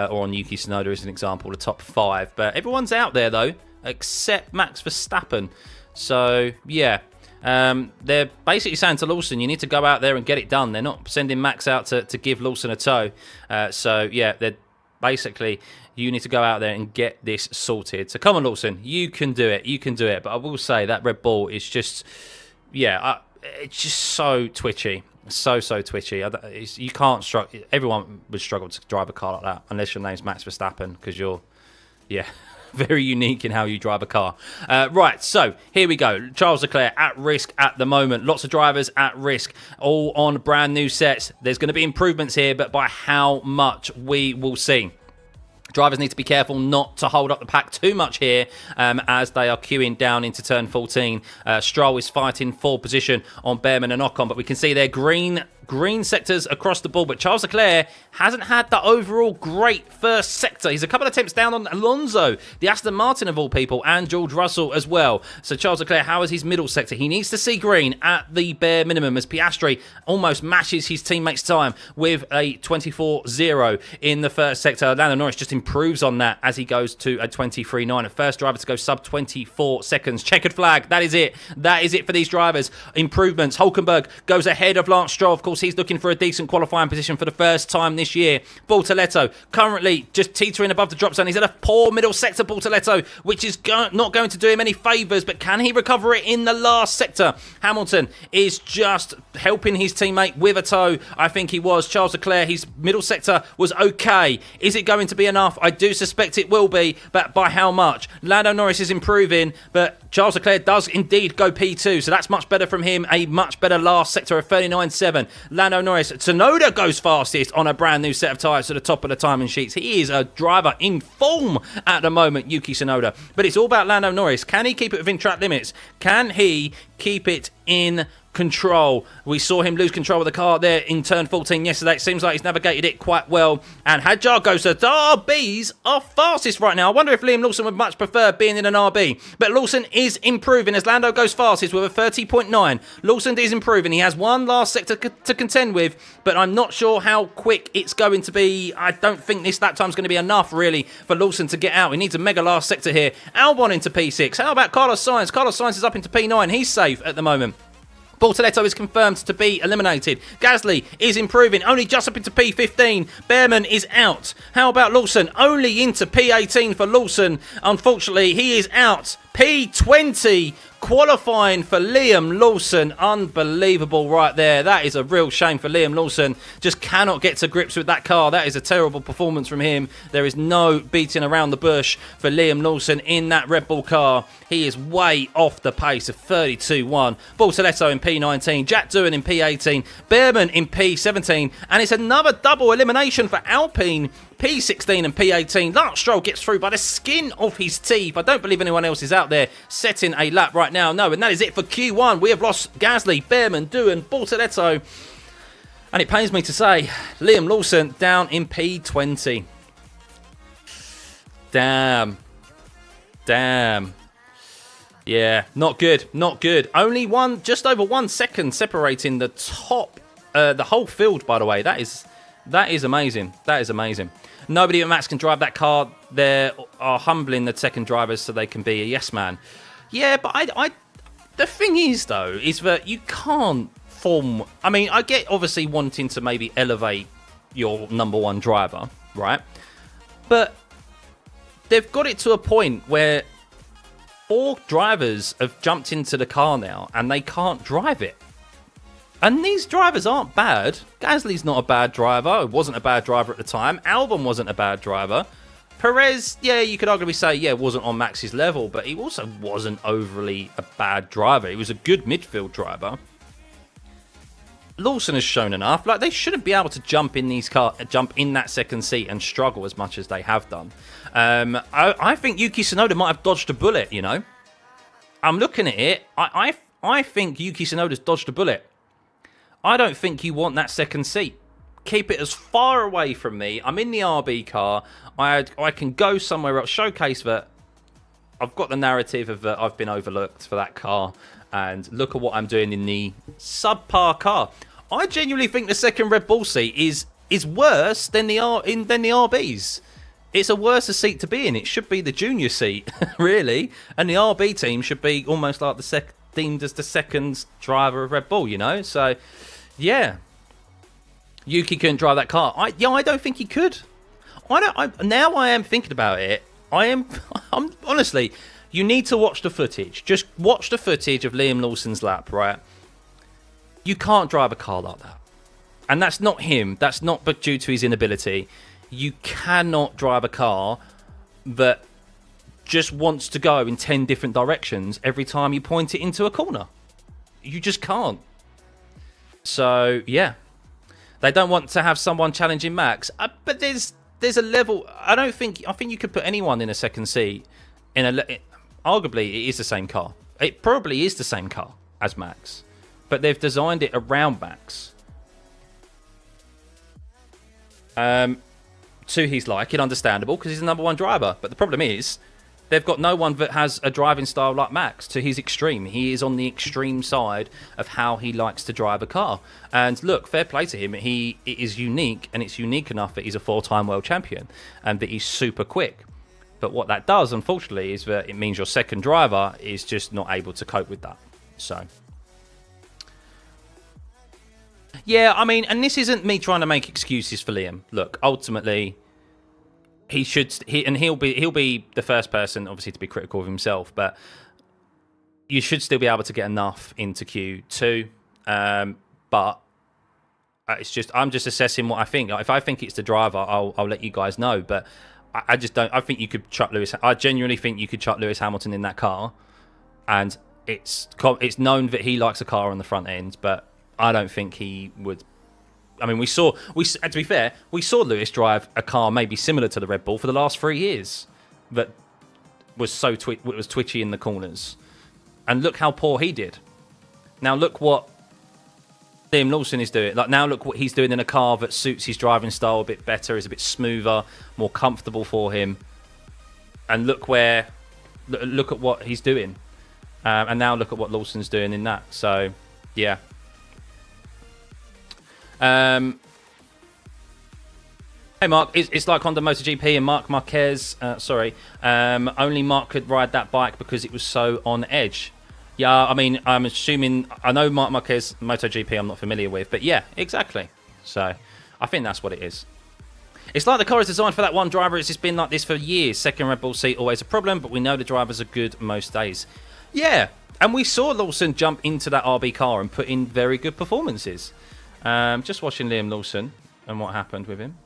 or on Yuki Tsunoda as an example, the top 5. But everyone's out there though, except Max Verstappen. So yeah, they're basically saying to Lawson, you need to go out there and get it done. They're not sending Max out to give Lawson a tow. So yeah, they're basically, you need to go out there and get this sorted. So come on, Lawson, you can do it. But I will say that Red Bull is just, yeah, it's just so twitchy. So twitchy. You can't struggle. Everyone would struggle to drive a car like that unless your name's Max Verstappen, because you're, yeah, very unique in how you drive a car. Right, so here we go. Charles Leclerc at risk at the moment. Lots of drivers at risk, all on brand new sets. There's going to be improvements here, but by how much we will see. Drivers need to be careful not to hold up the pack too much here as they are queuing down into turn 14. Stroll is fighting for position on Behrman and Ocon, but we can see their green sectors across the board. But Charles Leclerc hasn't had the overall great first sector. He's a couple of attempts down on Alonso, the Aston Martin of all people, and George Russell as well. So Charles Leclerc, how is his middle sector? He needs to see green at the bare minimum as Piastri almost matches his teammate's time with a 24.0 in the first sector. Lando Norris just improves on that as he goes to a 23.9. A first driver to go sub 24 seconds. Checkered flag. That is it. That is it for these drivers. Improvements. Hulkenberg goes ahead of Lance Stroll. Of course, he's looking for a decent qualifying position for the first time this year. Bortoletto currently just teetering above the drop zone. He's at a poor middle sector, Bortoletto, which is not going to do him any favours, but can he recover it in the last sector? Hamilton is just helping his teammate with a tow. I think he was. Charles Leclerc, his middle sector was okay. Is it going to be enough? I do suspect it will be, but by how much? Lando Norris is improving, but Charles Leclerc does indeed go P2, so that's much better from him. A much better last sector of 39.7. Lando Norris. Tsunoda goes fastest on a brand new set of tyres to the top of the timing sheets. He is a driver in form at the moment, Yuki Tsunoda. But it's all about Lando Norris. Can he keep it within track limits? Can he keep it in control. We saw him lose control of the car there in turn 14 yesterday. It seems like he's navigated it quite well. And Hadjar goes to RBs are fastest right now. I wonder if Liam Lawson would much prefer being in an RB. But Lawson is improving as Lando goes fastest with a 30.9. Lawson is improving. He has one last sector to contend with, but I'm not sure how quick it's going to be. I don't think this lap time's going to be enough, really, for Lawson to get out. He needs a mega last sector here. Albon into P6. How about Carlos Sainz? Carlos Sainz is up into P9. He's safe at the moment. Bortoletto is confirmed to be eliminated. Gasly is improving, only just up into P15. Behrman is out. How about Lawson? Only into P18 for Lawson. Unfortunately, he is out. P20 qualifying for Liam Lawson. Unbelievable right there. That is a real shame for Liam Lawson. Just cannot get to grips with that car. That is a terrible performance from him. There is no beating around the bush for Liam Lawson in that Red Bull car. He is way off the pace of 32.1. Bortoletto in P19. Jack Doohan in P18. Behrman in P17. And it's another double elimination for Alpine. P16 and P18. Lance Stroll gets through by the skin of his teeth. I don't believe anyone else is out there setting a lap right now. No, and that is it for Q1. We have lost Gasly, Behrman, Doohan, Bortoletto. And it pains me to say, Liam Lawson down in P20. Damn. Yeah, not good. Not good. Only just over 1 second separating the top, the whole field, by the way. That is amazing. That is amazing. Nobody at Max can drive that car. They are humbling the second drivers so they can be a yes man. Yeah, but the thing is, though, is that you can't form... I mean, I get obviously wanting to maybe elevate your number one driver, right? But they've got it to a point where 4 drivers have jumped into the car now and they can't drive it. And these drivers aren't bad. Gasly's not a bad driver. He wasn't a bad driver at the time. Albon wasn't a bad driver. Perez, yeah, you could arguably say, yeah, wasn't on Max's level, but he also wasn't overly a bad driver. He was a good midfield driver. Lawson has shown enough. Like, they shouldn't be able to jump in that second seat and struggle as much as they have done. I think Yuki Tsunoda might have dodged a bullet, you know. I'm looking at it. I think Yuki Tsunoda's dodged a bullet. I don't think you want that second seat. Keep it as far away from me. I'm in the RB car. I can go somewhere else. Showcase that I've got the narrative of that I've been overlooked for that car. And look at what I'm doing in the subpar car. I genuinely think the second Red Bull seat is worse than the RBs. It's a worse seat to be in. It should be the junior seat, really. And the RB team should be almost like deemed as the second driver of Red Bull, you know? So... yeah, Yuki couldn't drive that car. I don't think he could. Now I am thinking about it. I'm honestly, you need to watch the footage. Just watch the footage of Liam Lawson's lap, right? You can't drive a car like that. And that's not him. That's not but due to his inability. You cannot drive a car that just wants to go in 10 different directions every time you point it into a corner. You just can't. So, yeah. They don't want to have someone challenging Max. But there's a level... I think you could put anyone in a second seat. Arguably, it is the same car. It probably is the same car as Max. But they've designed it around Max. To his liking, understandable, because he's the number one driver. But the problem is... they've got no one that has a driving style like Max to his extreme. He is on the extreme side of how he likes to drive a car. And look, fair play to him. It is unique, and it's unique enough that he's a 4-time world champion and that he's super quick. But what that does, unfortunately, is that it means your second driver is just not able to cope with that. So... yeah, I mean, and this isn't me trying to make excuses for Liam. Look, ultimately... he'll be the first person, obviously, to be critical of himself, but you should still be able to get enough into Q2. But it's just I'm just assessing what I think. If I think it's the driver, I'll let you guys know. But I just don't. I think you could chuck Lewis. I genuinely think you could chuck Lewis Hamilton in that car, and it's known that he likes a car on the front end, but I don't think he would. I mean, to be fair, we saw Lewis drive a car maybe similar to the Red Bull for the last 3 years that was twitchy in the corners. And look how poor he did. Now look what Liam Lawson is doing. Like now, look what he's doing in a car that suits his driving style a bit better, is a bit smoother, more comfortable for him. And look at what he's doing. And now look at what Lawson's doing in that. So, yeah. Hey Mark, it's like Honda MotoGP and Mark Marquez. Only Mark could ride that bike because it was so on edge. Yeah, I mean, I'm assuming I know Mark Marquez MotoGP. I'm not familiar with, but yeah, exactly. So I think that's what it is. It's like the car is designed for that one driver. It's just been like this for years. Second Red Bull seat always a problem, but we know the drivers are good most days. Yeah, and we saw Lawson jump into that RB car and put in very good performances. Just watching Liam Lawson and what happened with him.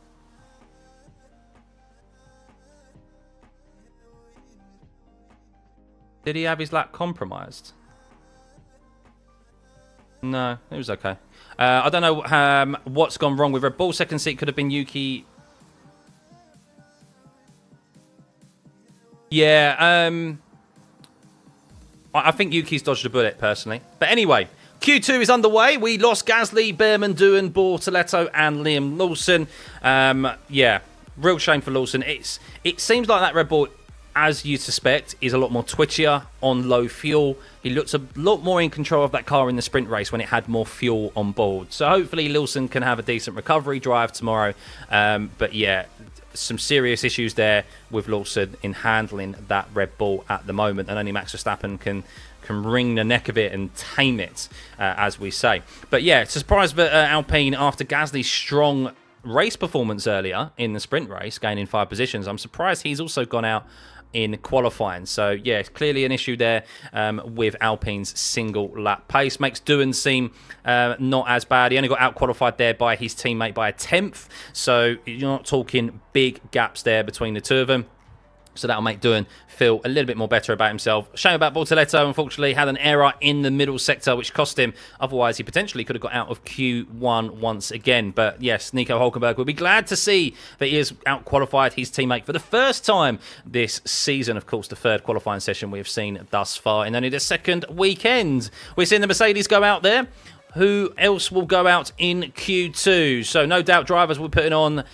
Did he have his lap compromised? No, it was okay. I don't know what's gone wrong with Red Bull. Second seat could have been Yuki. Yeah, I think Yuki's dodged a bullet, personally. But anyway, Q2 is underway. We lost Gasly, Behrman, Doohan, Bortoletto, and Liam Lawson. Yeah, real shame for Lawson. It seems like that Red Bull, as you suspect, is a lot more twitchier on low fuel. He looks a lot more in control of that car in the sprint race when it had more fuel on board. So hopefully Lawson can have a decent recovery drive tomorrow. But yeah, some serious issues there with Lawson in handling that Red Bull at the moment. And only Max Verstappen can wring the neck of it and tame it, as we say. But yeah, it's a surprise that Alpine, after Gasly's strong race performance earlier in the sprint race, gaining 5 positions, I'm surprised he's also gone out in qualifying. So yeah, clearly an issue there with Alpine's single lap pace. Makes Doohan seem not as bad. He only got out qualified there by his teammate by a 10th, so you're not talking big gaps there between the two of them. So that'll make Doohan feel a little bit more better about himself. Shame about Bortoletto, unfortunately, had an error in the middle sector, which cost him. Otherwise, he potentially could have got out of Q1 once again. But yes, Nico Hulkenberg will be glad to see that he has out-qualified his teammate for the first time this season. Of course, the third qualifying session we have seen thus far in only the second weekend. We're seeing the Mercedes go out there. Who else will go out in Q2? So no doubt drivers will be putting on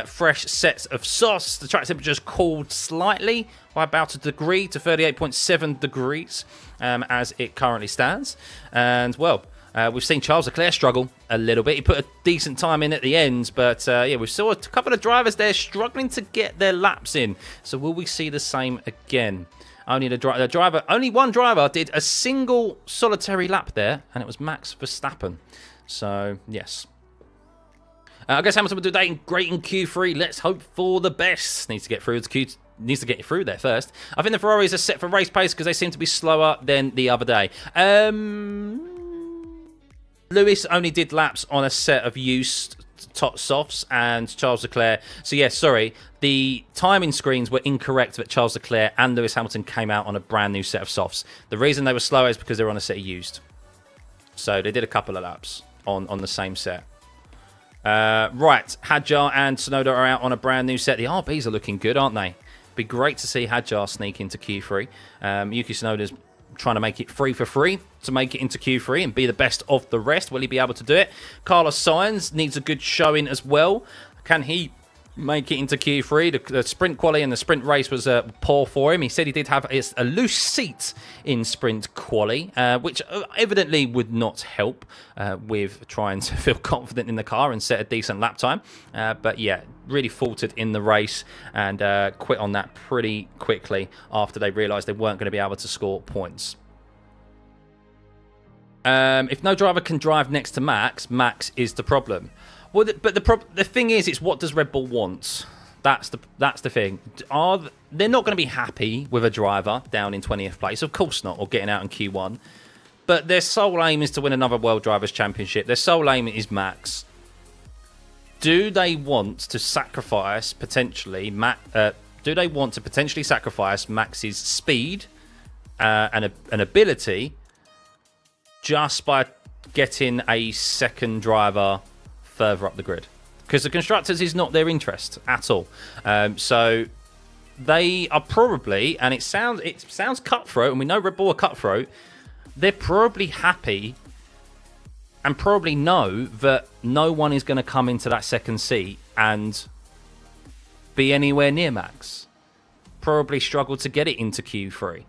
fresh sets of softs. The track temperature's cooled slightly by about a degree to 38.7 degrees as it currently stands. And well, we've seen Charles Leclerc struggle a little bit. He put a decent time in at the end, but yeah, we saw a couple of drivers there struggling to get their laps in. So will we see the same again? Only one driver did a single solitary lap there, and it was Max Verstappen. So, yes. I guess Hamilton will do that great in Q3. Let's hope for the best. Needs to get through there first. I think the Ferraris are set for race pace because they seem to be slower than the other day. Lewis only did laps on a set of used top softs, and Charles Leclerc. So yeah, sorry, the timing screens were incorrect that Charles Leclerc and Lewis Hamilton came out on a brand new set of softs. The reason they were slower is because they were on a set of used. So they did a couple of laps on the same set. Right, Hadjar and Tsunoda are out on a brand new set. The RBs are looking good, aren't they? Be great to see Hadjar sneak into Q3. Yuki Tsunoda's trying to make it 3 for 3 to make it into Q3 and be the best of the rest. Will he be able to do it? Carlos Sainz needs a good showing as well. Can he make it into Q3? The sprint quali and the sprint race was poor for him. He said he did have a loose seat in sprint quali, which evidently would not help with trying to feel confident in the car and set a decent lap time. But yeah, really faltered in the race and quit on that pretty quickly after they realised they weren't going to be able to score points. If no driver can drive next to Max, Max is the problem. Well, but the thing is, it's what does Red Bull want? That's the thing. They're not going to be happy with a driver down in 20th place, of course not, or getting out in Q1. But their sole aim is to win another World Drivers' Championship. Their sole aim is Max. Do they want to sacrifice potentially sacrifice Max's speed and ability just by getting a second driver further up the grid? Because the constructors is not their interest at all. So they are probably, and it sounds cutthroat, and we know Red Bull are cutthroat. They're probably happy and probably know that no one is going to come into that second seat and be anywhere near Max. Probably struggle to get it into Q3.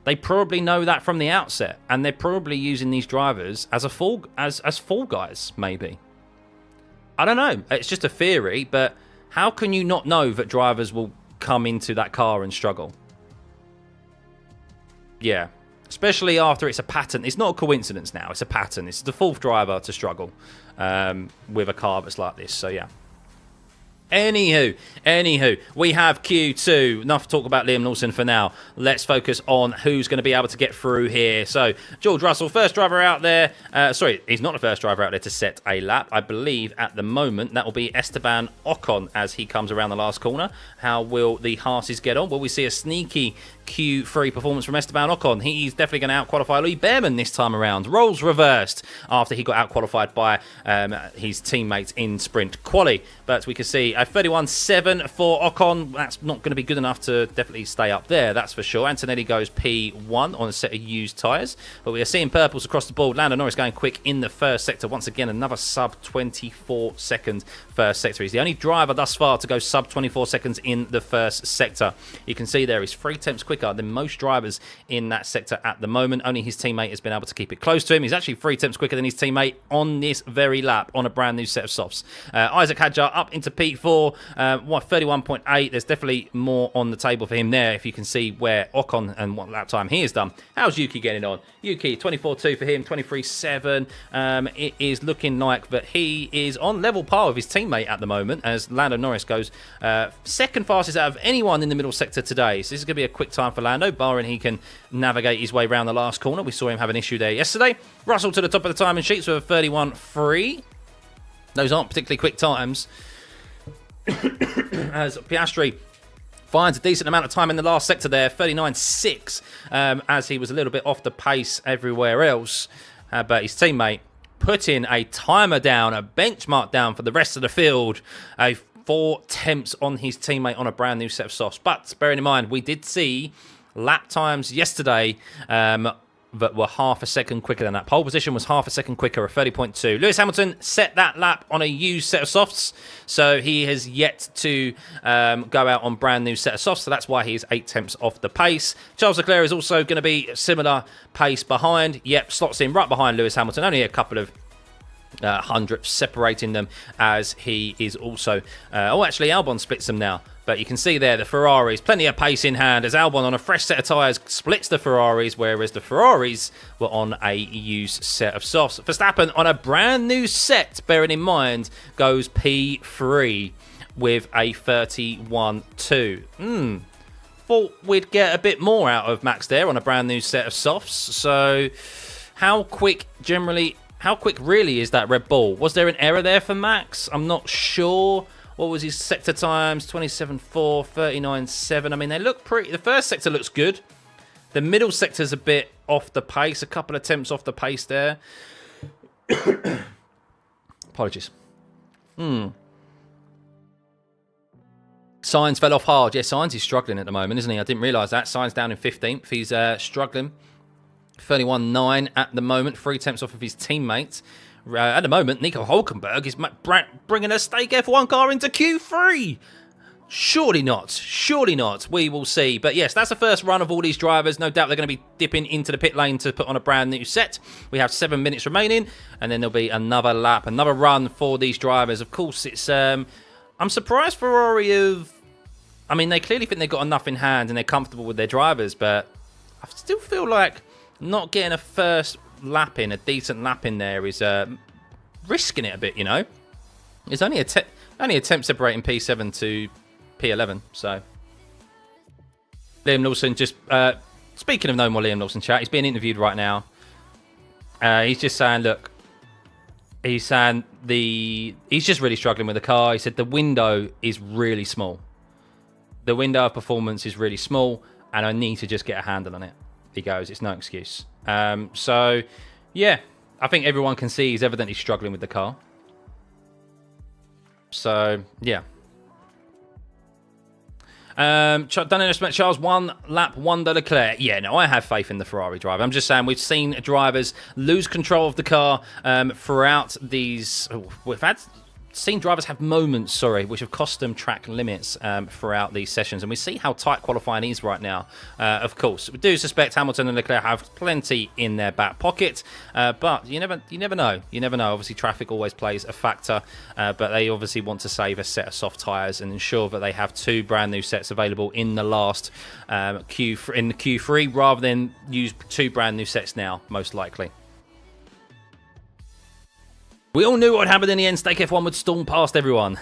They probably know that from the outset, and they're probably using these drivers as fall guys, maybe. I don't know. It's just a theory, but how can you not know that drivers will come into that car and struggle? Yeah. Especially after it's a pattern. It's not a coincidence now. It's a pattern. It's the fourth driver to struggle with a car that's like this. So, yeah. Anywho, we have Q2. Enough talk about Liam Lawson for now. Let's focus on who's going to be able to get through here. So, George Russell, first driver out there. Sorry, he's not the first driver out there to set a lap. I believe at the moment that will be Esteban Ocon as he comes around the last corner. How will the Haas's get on? Will we see a sneaky Q3 performance from Esteban Ocon? He's definitely going to out-qualify Louis Behrman this time around. Roles reversed after he got out-qualified by his teammates in sprint quali. But we can see a 31.7 for Ocon. That's not going to be good enough to definitely stay up there, that's for sure. Antonelli goes P1 on a set of used tyres. But we are seeing purples across the board. Lando Norris going quick in the first sector. Once again, another sub-24 second first sector. He's the only driver thus far to go sub-24 seconds in the first sector. You can see there he's 3 tenths quicker than most drivers in that sector at the moment. Only his teammate has been able to keep it close to him. He's actually 3 tenths quicker than his teammate on this very lap on a brand new set of softs. Isaac Hadjar up into P4, 31.8. There's definitely more on the table for him there if you can see where Ocon and what lap time he has done. How's Yuki getting on? Yuki, 24.2 for him, 23.7. It is looking like that he is on level par with his teammate at the moment as Lando Norris goes second fastest out of anyone in the middle sector today. So this is going to be a quick time for Lando, barring he can navigate his way around the last corner. We saw him have an issue there yesterday. Russell to the top of the timing sheets with a 31.3. Those aren't particularly quick times. As Piastri finds a decent amount of time in the last sector there, 39.6, as he was a little bit off the pace everywhere else. But his teammate putting a timer down, a benchmark down for the rest of the field. A 4 tenths on his teammate on a brand new set of softs. But bearing in mind, we did see lap times yesterday that were half a second quicker than that. Pole position was half a second quicker, a 30.2. Lewis Hamilton set that lap on a used set of softs, so he has yet to go out on brand new set of softs, so that's why he's 8 tenths off the pace. Charles Leclerc is also going to be similar pace behind. Yep, slots in right behind Lewis Hamilton, only a couple of hundredths separating them as he is also... actually, Albon splits them now. But you can see there the Ferraris, plenty of pace in hand as Albon on a fresh set of tyres splits the Ferraris, whereas the Ferraris were on a used set of softs. Verstappen on a brand new set, bearing in mind, goes P3 with a 31.2. Thought we'd get a bit more out of Max there on a brand new set of softs. So how quick really is that Red Bull? Was there an error there for Max? I'm not sure. What was his sector times? 27.4, 39.7. I mean, they look pretty... The first sector looks good. The middle sector's a bit off the pace. A couple of attempts off the pace there. Apologies. Sainz fell off hard. Yeah, Sainz is struggling at the moment, isn't he? I didn't realise that. Sainz down in 15th. He's struggling. 31.9 at the moment. 3 attempts off of his teammates. At the moment, Nico Hulkenberg is bringing a stake F1 car into Q3. Surely not. Surely not. We will see. But yes, that's the first run of all these drivers. No doubt they're going to be dipping into the pit lane to put on a brand new set. We have 7 minutes remaining. And then there'll be another lap, another run for these drivers. Of course, it's... I'm surprised Ferrari have... I mean, they clearly think they've got enough in hand and they're comfortable with their drivers. But I still feel like not getting a first... a decent lap in there is risking it a bit, you know. It's only a temp separating P7 to P11, so Liam Lawson just speaking of no more Liam Lawson chat, he's being interviewed right now. He's just saying, look, he's saying he's just really struggling with the car. He said the window is really small. The window of performance is really small, and I need to just get a handle on it. He goes, it's no excuse. So, yeah, I think everyone can see he's evidently struggling with the car. So, yeah. Don't underestimate Charles. One lap wonder Leclerc. Yeah, no, I have faith in the Ferrari driver. I'm just saying we've seen drivers lose control of the car throughout these. We've seen drivers have moments, which have cost them track limits throughout these sessions, and we see how tight qualifying is right now. Of course, we do suspect Hamilton and Leclerc have plenty in their back pocket, but you never know. You never know. Obviously, traffic always plays a factor, but they obviously want to save a set of soft tyres and ensure that they have 2 brand new sets available in the last Q3, rather than use 2 brand new sets now, most likely. We all knew what would happen in the end. Stake F1 would storm past everyone.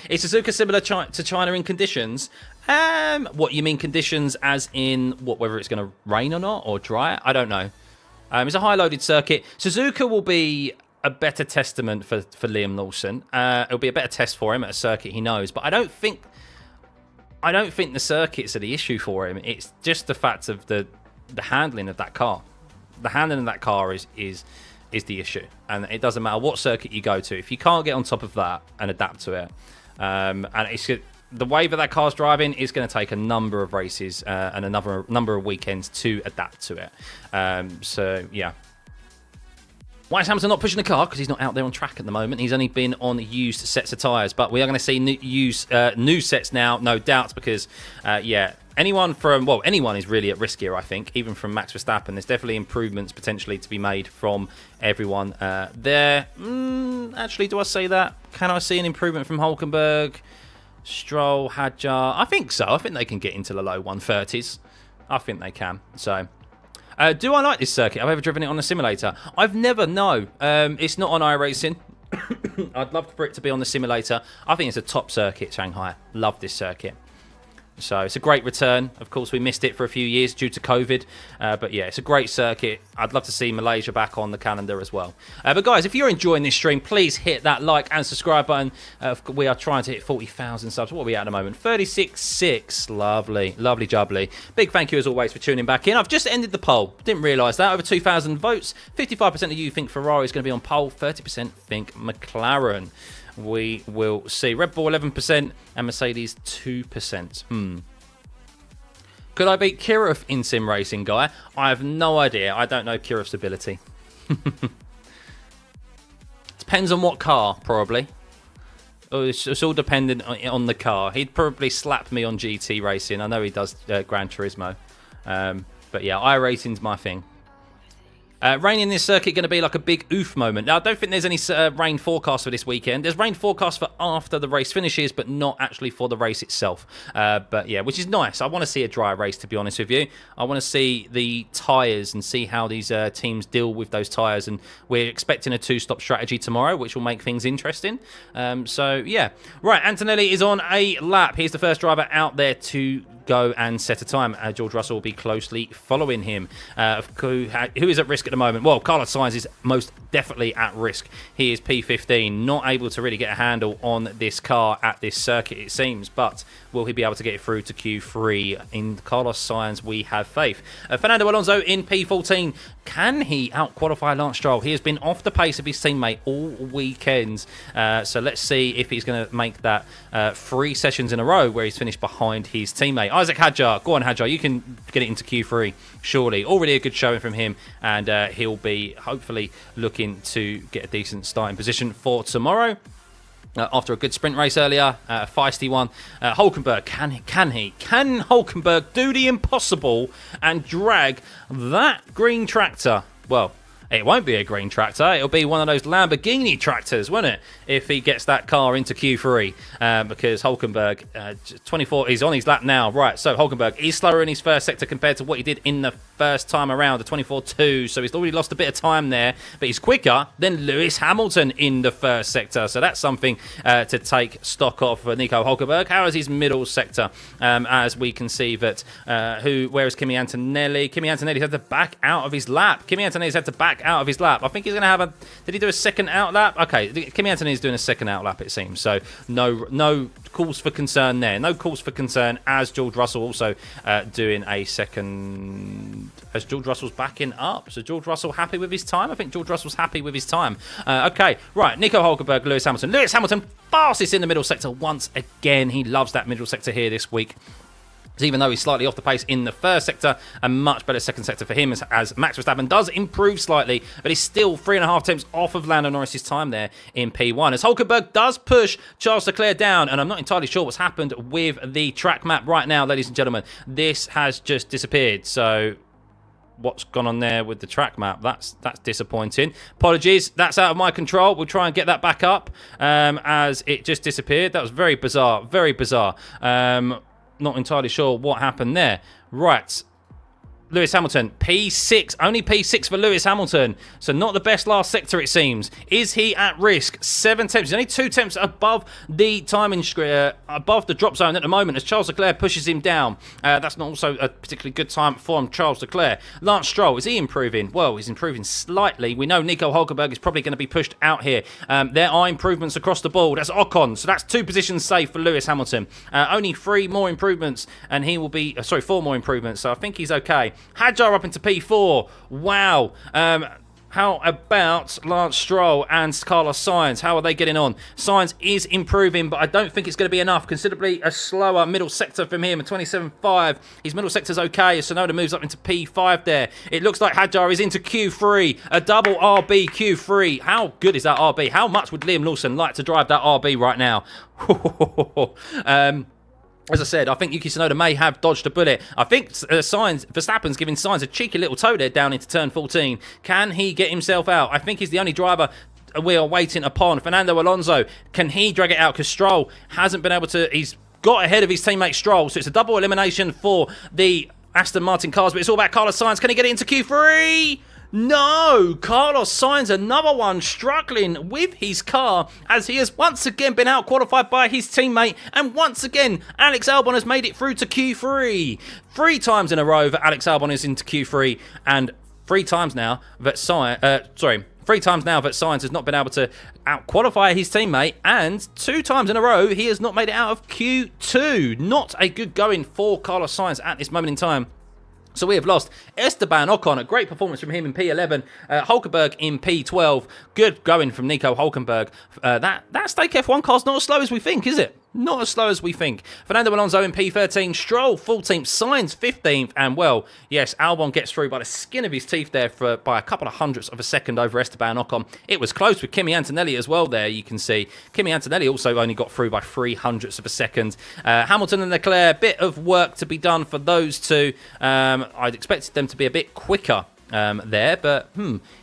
Is Suzuka similar to China in conditions? What you mean conditions as in whether it's going to rain or not, or dry? I don't know. It's a high-loaded circuit. Suzuka will be a better testament for Liam Lawson. It'll be a better test for him at a circuit he knows. But I don't think the circuits are the issue for him. It's just the fact of the handling of that car. The handling of that car is the issue, and it doesn't matter what circuit you go to. If you can't get on top of that and adapt to it, and it's the way that car's driving is going to take a number of races and a number of weekends to adapt to it. So yeah. Why is Hamilton not pushing the car? Because he's not out there on track at the moment. He's only been on used sets of tyres, but we are going to see new sets now, no doubts, because anyone is really at risk here, I think, even from Max Verstappen. There's definitely improvements potentially to be made from everyone there. Actually, do I say that? Can I see an improvement from Hülkenberg, Stroll, Hadjar? I think so. I think they can get into the low 130s. I think they can. So, do I like this circuit? I've ever driven it on a simulator. I've never, no. It's not on iRacing. I'd love for it to be on the simulator. I think it's a top circuit, Shanghai. Love this circuit. So it's a great return. Of course, we missed it for a few years due to COVID. But yeah, it's a great circuit. I'd love to see Malaysia back on the calendar as well. But guys, if you're enjoying this stream, please hit that like and subscribe button. We are trying to hit 40,000 subs. What are we at the moment? 36.6. Lovely. Lovely jubbly. Big thank you as always for tuning back in. I've just ended the poll. Didn't realise that. Over 2,000 votes. 55% of you think Ferrari is going to be on pole. 30% think McLaren. We will see. Red Bull 11% and Mercedes 2%. Could I beat Kirov in sim racing, guy? I have no idea. I don't know Kirov's ability. Depends on what car, probably. It's all dependent on the car. He'd probably slap me on GT racing. I know he does Gran Turismo. But yeah, iRacing's my thing. Rain in this circuit going to be like a big oof moment. Now, I don't think there's any rain forecast for this weekend. There's rain forecast for after the race finishes, but not actually for the race itself. But yeah, which is nice. I want to see a dry race, to be honest with you. I want to see the tyres and see how these teams deal with those tyres. And we're expecting a 2-stop strategy tomorrow, which will make things interesting. So yeah. Right, Antonelli is on a lap. He's the first driver out there to go and set a time. George Russell will be closely following him. Who is at risk at the moment? Well, Carlos Sainz is most definitely at risk. He is P15, not able to really get a handle on this car at this circuit, it seems, but will he be able to get it through to Q3? In Carlos Sainz, we have faith. Fernando Alonso in P14. Can he out-qualify Lance Stroll? He has been off the pace of his teammate all weekend. So let's see if he's going to make that 3 sessions in a row where he's finished behind his teammate. Isaac Hadjar. Go on, Hadjar. You can get it into Q3, surely. Already a good showing from him, and he'll be hopefully looking to get a decent starting position for tomorrow. After a good sprint race earlier, a feisty one. Hülkenberg, can Hülkenberg do the impossible and drag that green tractor? Well, it won't be a green tractor. It'll be one of those Lamborghini tractors, won't it? If he gets that car into Q3. Because Hülkenberg, 24, he's on his lap now. Right, so Hülkenberg is slower in his first sector compared to what he did in the first time around, the 24.2. So he's already lost a bit of time there. But he's quicker than Lewis Hamilton in the first sector. So that's something to take stock of for Nico Hülkenberg. How is his middle sector? As we can see that, where is Kimi Antonelli? Kimi Antonelli's had to back out of his lap. Kimi Antonelli's had to back out of his lap. I think he's going to have did he do a second out lap? Okay, Kimi Antonelli's doing a second out lap, it seems. So no cause for concern there. No cause for concern, as George Russell also doing a second as George Russell's backing up. So George Russell happy with his time? I think George Russell's happy with his time. Okay, right, Nico Hulkenberg, Lewis Hamilton. Lewis Hamilton fastest in the middle sector once again. He loves that middle sector here this week. Even though he's slightly off the pace in the first sector, a much better second sector for him as Max Verstappen does improve slightly, but he's still 3.5 tenths off of Lando Norris's time there in P1. As Hulkenberg does push Charles Leclerc down, and I'm not entirely sure what's happened with the track map right now, ladies and gentlemen. This has just disappeared, so what's gone on there with the track map? That's disappointing. Apologies, that's out of my control. We'll try and get that back up as it just disappeared. That was very bizarre, very bizarre. Not entirely sure what happened there. Right. Lewis Hamilton, P6. Only P6 for Lewis Hamilton. So not the best last sector, it seems. Is he at risk? 7 tenths. He's only 2 tenths above the timing, above the drop zone at the moment as Charles Leclerc pushes him down. That's not also a particularly good time for Charles Leclerc. Lance Stroll, is he improving? Well, he's improving slightly. We know Nico Hulkenberg is probably going to be pushed out here. There are improvements across the board. That's Ocon. So that's 2 positions safe for Lewis Hamilton. Only 3 more improvements and he will be... 4 more improvements. So I think he's okay. Hadjar up into P4. Wow. How about Lance Stroll and Carlos Sainz? How are they getting on? Sainz is improving, but I don't think it's going to be enough. Considerably a slower middle sector from him, a 27.5. His middle sector's okay as Tsunoda moves up into P5 there. It looks like Hadjar is into Q3. A double RB Q3. How good is that RB? How much would Liam Lawson like to drive that RB right now? As I said, I think Yuki Tsunoda may have dodged a bullet. I think Verstappen's giving Sainz a cheeky little toe there down into turn 14. Can he get himself out? I think he's the only driver we are waiting upon. Fernando Alonso, can he drag it out? Because Stroll hasn't been able to... He's got ahead of his teammate Stroll, so it's a double elimination for the Aston Martin cars, but it's all about Carlos Sainz. Can he get it into Q3? No! Carlos Sainz, another one, struggling with his car as he has once again been out-qualified by his teammate, and once again, Alex Albon has made it through to Q3. 3 times in a row that Alex Albon is into Q3, and 3 times now that Sainz has not been able to out-qualify his teammate, and 2 times in a row he has not made it out of Q2. Not a good going for Carlos Sainz at this moment in time. So we have lost Esteban Ocon, a great performance from him in P11. Hulkenberg in P12. Good going from Nico Hulkenberg. That Stake F1 car's not as slow as we think, is it? Not as slow as we think. Fernando Alonso in P13. Stroll 14th. Sainz 15th. And, well, yes, Albon gets through by the skin of his teeth there by a couple of hundredths of a second over Esteban Ocon. It was close with Kimi Antonelli as well there, you can see. Kimi Antonelli also only got through by 300ths of a second. Hamilton and Leclerc, bit of work to be done for those two. I'd expected them to be a bit quicker there, but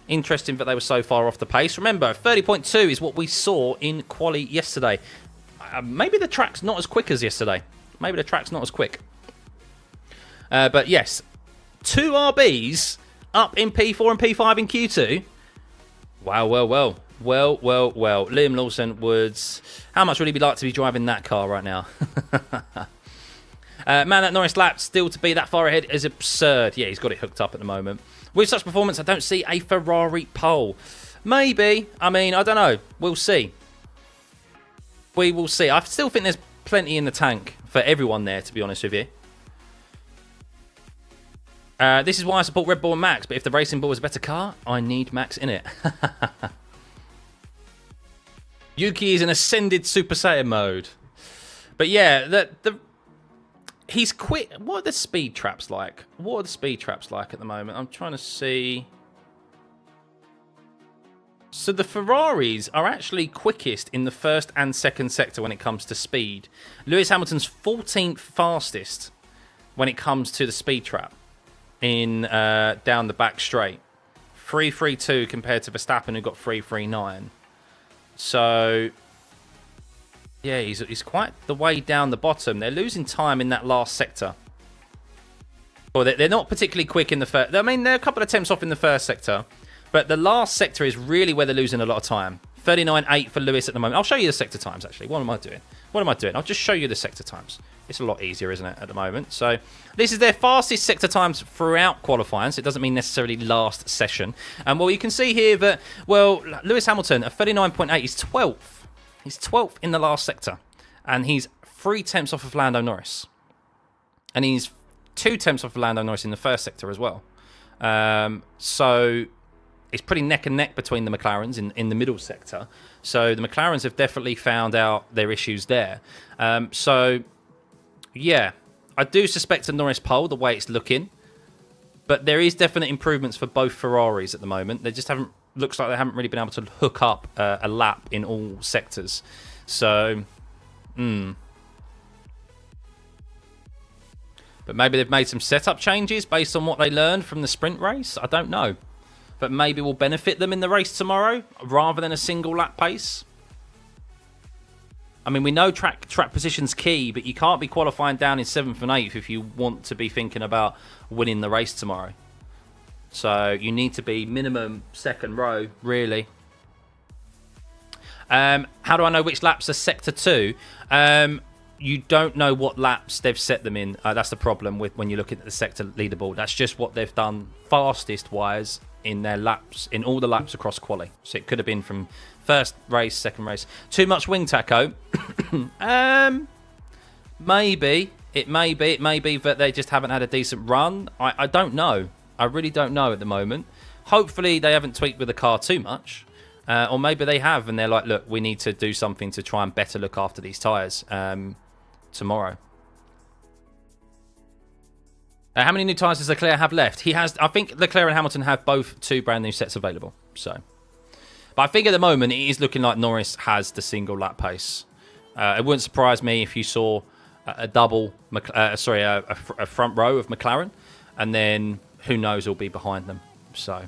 interesting that they were so far off the pace. Remember, 30.2 is what we saw in quali yesterday. Maybe the track's not as quick as yesterday. Maybe the track's not as quick. But yes, 2 RBs up in P4 and P5 in Q2. Wow, well. Liam Lawson would... How much would he be like to be driving that car right now? Man, that Norris lap still to be that far ahead is absurd. Yeah, he's got it hooked up at the moment. With such performance, I don't see a Ferrari pole. Maybe. I mean, I don't know. We'll see. We will see. I still think there's plenty in the tank for everyone there, to be honest with you. This is why I support Red Bull and Max, but if the Racing Bull is a better car, I need Max in it. Yuki is in ascended Super Saiyan mode. But yeah, he's quit. What are the speed traps like? What are the speed traps like at the moment? I'm trying to see... So the Ferraris are actually quickest in the first and second sector when it comes to speed. Lewis Hamilton's 14th fastest when it comes to the speed trap in down the back straight. 3.32 compared to Verstappen, who got 3.39. So yeah, he's quite the way down the bottom. They're losing time in that last sector. Well, they're not particularly quick in the first. I mean, they're a couple of attempts off in the first sector. But the last sector is really where they're losing a lot of time. 39.8 for Lewis at the moment. I'll show you the sector times, actually. What am I doing? I'll just show you the sector times. It's a lot easier, isn't it, at the moment? So this is their fastest sector times throughout qualifying, so it doesn't mean necessarily last session. And, well, you can see here that, well, Lewis Hamilton, at 39.8, is 12th. He's 12th in the last sector. And he's 3 tenths off of Lando Norris. And he's 2 tenths off of Lando Norris in the first sector as well. So it's pretty neck and neck between the McLarens in the middle sector. So the McLarens have definitely found out their issues there. So, yeah, I do suspect a Norris pole the way it's looking. But there is definite improvements for both Ferraris at the moment. They just looks like they haven't really been able to hook up a lap in all sectors. So, But maybe they've made some setup changes based on what they learned from the sprint race. I don't know. But maybe will benefit them in the race tomorrow rather than a single lap pace. I mean, we know track position's key, but you can't be qualifying down in 7th and 8th if you want to be thinking about winning the race tomorrow. So you need to be minimum 2nd row, really. How do I know which laps are sector 2? You don't know what laps they've set them in. That's the problem with when you're looking at the sector leaderboard. That's just what they've done fastest-wise in their laps, in all the laps across quali. So it could have been from first race, second race. Too much wing taco? Maybe. It may be that they just haven't had a decent run. I don't know. I really don't know at the moment. Hopefully they haven't tweaked with the car too much. Or maybe they have and they're like, look, we need to do something to try and better look after these tyres tomorrow. How many new tyres does Leclerc have left? He has. I think Leclerc and Hamilton have both 2 brand new sets available. So, but I think at the moment it is looking like Norris has the single lap pace. It wouldn't surprise me if you saw a front row of McLaren, and then who knows who'll be behind them. So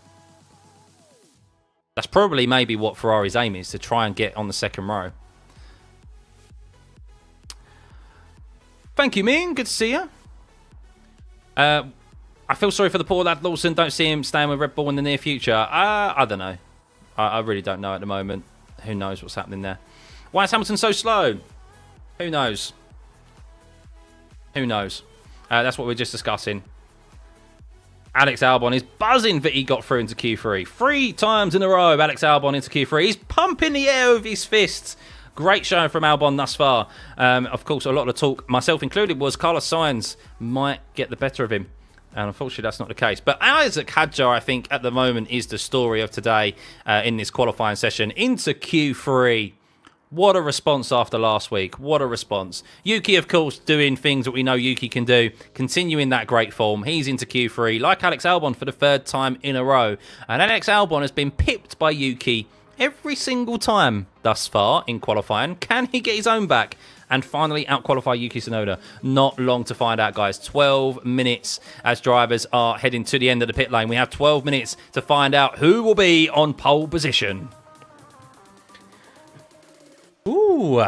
that's probably maybe what Ferrari's aim is, to try and get on the 2nd row. Thank you, Ming. Good to see you. I feel sorry for the poor lad Lawson. Don't see him staying with Red Bull in the near future. I don't know. I really don't know at the moment. Who knows what's happening there? Why is Hamilton so slow? Who knows? Who knows? That's what we're just discussing. Alex Albon is buzzing that he got through into Q3. 3 times in a row, Alex Albon into Q3. He's pumping the air with his fists. Great showing from Albon thus far. Of course, a lot of talk, myself included, was Carlos Sainz might get the better of him. And unfortunately, that's not the case. But Isaac Hadjar, I think, at the moment, is the story of today in this qualifying session into Q3. What a response after last week. What a response. Yuki, of course, doing things that we know Yuki can do. Continuing that great form. He's into Q3, like Alex Albon for the 3rd time in a row. And Alex Albon has been pipped by Yuki every single time thus far in qualifying. Can he get his own back and finally out-qualify Yuki Tsunoda? Not long to find out, guys. 12 minutes as drivers are heading to the end of the pit lane. We have 12 minutes to find out who will be on pole position. Ooh.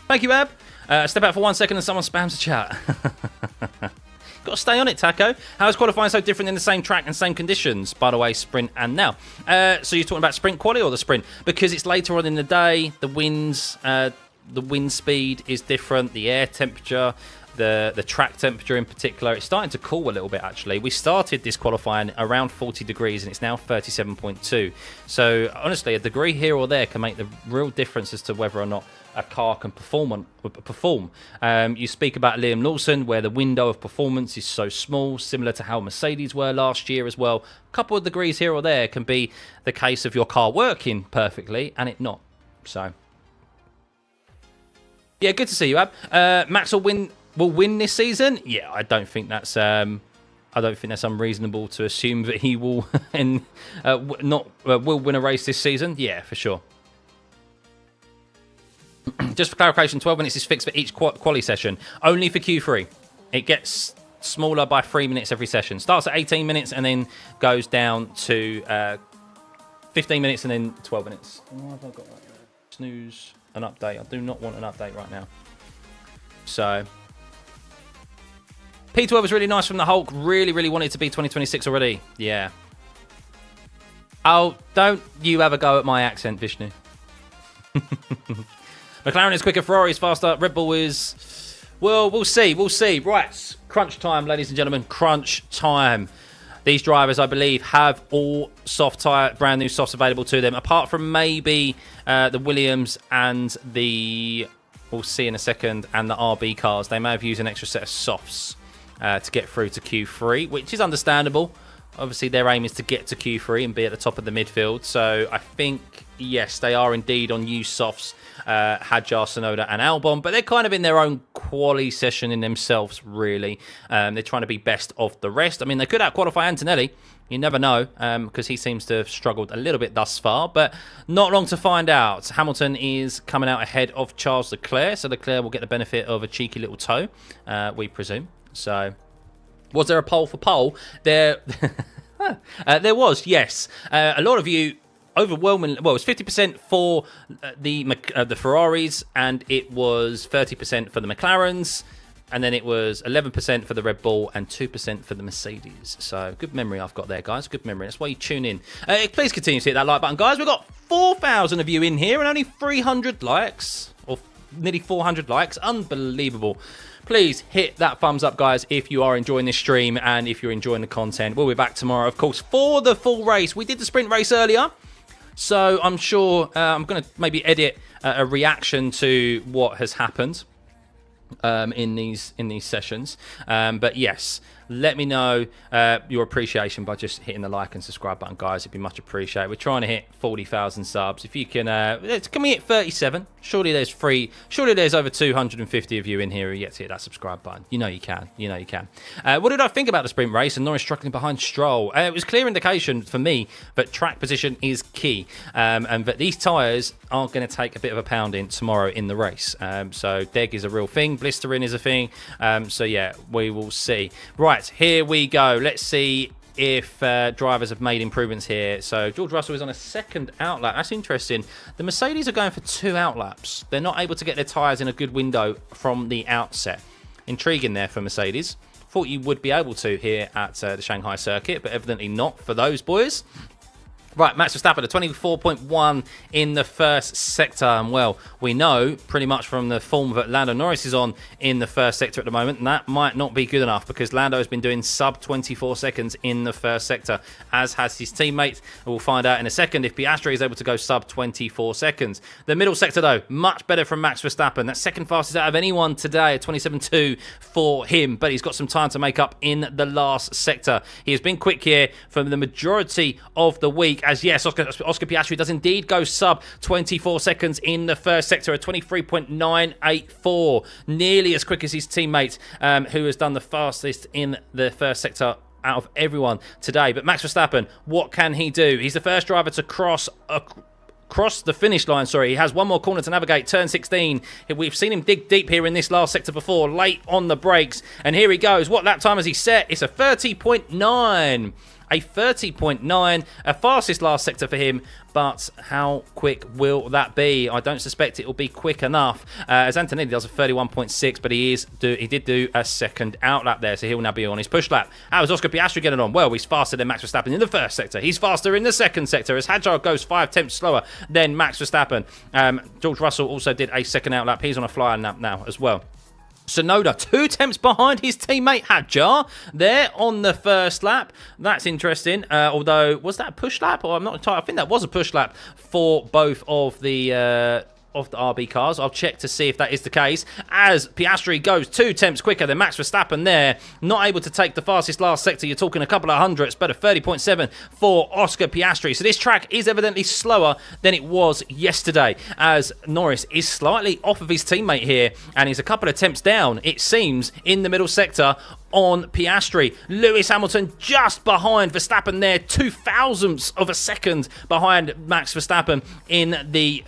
Thank you, Ab. Step out for 1 second and someone spams the chat. Got to stay on it, Taco. How is qualifying so different in the same track and same conditions? By the way, sprint and now. So you're talking about sprint quali or the sprint? Because it's later on in the day. The winds, the wind speed is different. The air temperature, the track temperature in particular. It's starting to cool a little bit, actually. We started this qualifying around 40 degrees and it's now 37.2. So honestly, a degree here or there can make the real difference as to whether or not a car can perform. You speak about Liam Lawson, where the window of performance is so small, similar to how Mercedes were last year as well. A couple of degrees here or there can be the case of your car working perfectly and it not. So, yeah, good to see you, Ab. Max will win this season. Yeah, I don't think that's unreasonable to assume that he will will win a race this season. Yeah, for sure. Just for clarification, 12 minutes is fixed for each quali session, only for Q3. It gets smaller by 3 minutes every session. Starts at 18 minutes and then goes down to 15 minutes and then 12 minutes. Oh, have I got that? Snooze, an update. I do not want an update right now. So, P12 was really nice from the Hulk. Really, really wanted it to be 2026 already. Yeah. Oh, don't you have a go at my accent, Vishnu. McLaren is quicker, Ferrari is faster, Red Bull is... Well, we'll see. Right, crunch time, ladies and gentlemen, crunch time. These drivers, I believe, have all soft tyre, brand new softs available to them, apart from maybe the Williams and the... We'll see in a second, and the RB cars. They may have used an extra set of softs to get through to Q3, which is understandable. Obviously, their aim is to get to Q3 and be at the top of the midfield. So I think, yes, they are indeed on new softs, Hadjar, Sonoda and Albon, but they're kind of in their own quali session in themselves, really. They're trying to be best of the rest. I mean, they could out-qualify Antonelli. You never know, because he seems to have struggled a little bit thus far, but not long to find out. Hamilton is coming out ahead of Charles Leclerc, so Leclerc will get the benefit of a cheeky little toe, we presume. So, was there a poll for pole? There was, yes. A lot of you overwhelmingly, well, it was 50% for the Ferraris, and it was 30% for the McLarens. And then it was 11% for the Red Bull and 2% for the Mercedes. So, good memory I've got there, guys. Good memory. That's why you tune in. Please continue to hit that like button, guys. We've got 4,000 of you in here and only 300 likes. Or nearly 400 likes. Unbelievable. Please hit that thumbs up, guys, if you are enjoying this stream and if you're enjoying the content. We'll be back tomorrow, of course, for the full race. We did the sprint race earlier. So, I'm sure I'm going to maybe edit a reaction to what has happened in these sessions, but yes, let me know your appreciation by just hitting the like and subscribe button, guys. It'd be much appreciated. We're trying to hit 40,000 subs. If you can we hit 37? Surely there's over 250 of you in here who yet to hit that subscribe button. You know you can. What did I think about the sprint race and Norris struggling behind Stroll? It was clear indication for me that track position is key, and that these tyres are going to take a bit of a pounding tomorrow in the race. So deg is a real thing, blistering is a thing. So yeah, we will see. Right, here we go. Let's see if drivers have made improvements here. So George Russell is on a second outlap. That's interesting. The Mercedes are going for 2 outlaps. They're not able to get their tyres in a good window from the outset. Intriguing there for Mercedes. Thought you would be able to here at the Shanghai circuit, but evidently not for those boys. Right, Max Verstappen, a 24.1 in the first sector. And, well, we know pretty much from the form that Lando Norris is on in the first sector at the moment, and that might not be good enough because Lando has been doing sub 24 seconds in the first sector, as has his teammate. We'll find out in a second if Piastri is able to go sub 24 seconds. The middle sector, though, much better from Max Verstappen. That's second fastest out of anyone today, 27.2 for him, but he's got some time to make up in the last sector. He has been quick here for the majority of the week. As yes, Oscar Piastri does indeed go sub 24 seconds in the first sector at 23.984. Nearly as quick as his teammate, who has done the fastest in the first sector out of everyone today. But Max Verstappen, what can he do? He's the first driver to cross the finish line. He has one more corner to navigate, turn 16. We've seen him dig deep here in this last sector before, late on the brakes. And here he goes. What lap time has he set? It's a 30.9. A 30.9, a fastest last sector for him, but how quick will that be? I don't suspect it will be quick enough, as Antonelli does a 31.6, but he did do a second outlap there, so he'll now be on his push lap. How is Oscar Piastri getting on? Well, he's faster than Max Verstappen in the first sector. He's faster in the second sector, as Hadjar goes 5 tenths slower than Max Verstappen. George Russell also did a second outlap. He's on a flyer lap now as well. Sonoda 2 tenths behind his teammate Hadjar there on the first lap. That's interesting. Although, was that a push lap? Or I'm not entirely. I think that was a push lap for both of the RB cars. I'll check to see if that is the case, as Piastri goes 2 tenths quicker than Max Verstappen there. Not able to take the fastest last sector. You're talking a couple of hundredths, but a 30.7 for Oscar Piastri. So this track is evidently slower than it was yesterday, as Norris is slightly off of his teammate here, and he's a couple of tenths down, it seems, in the middle sector on Piastri. Lewis Hamilton just behind Verstappen there, 0.02 of a second behind Max Verstappen in the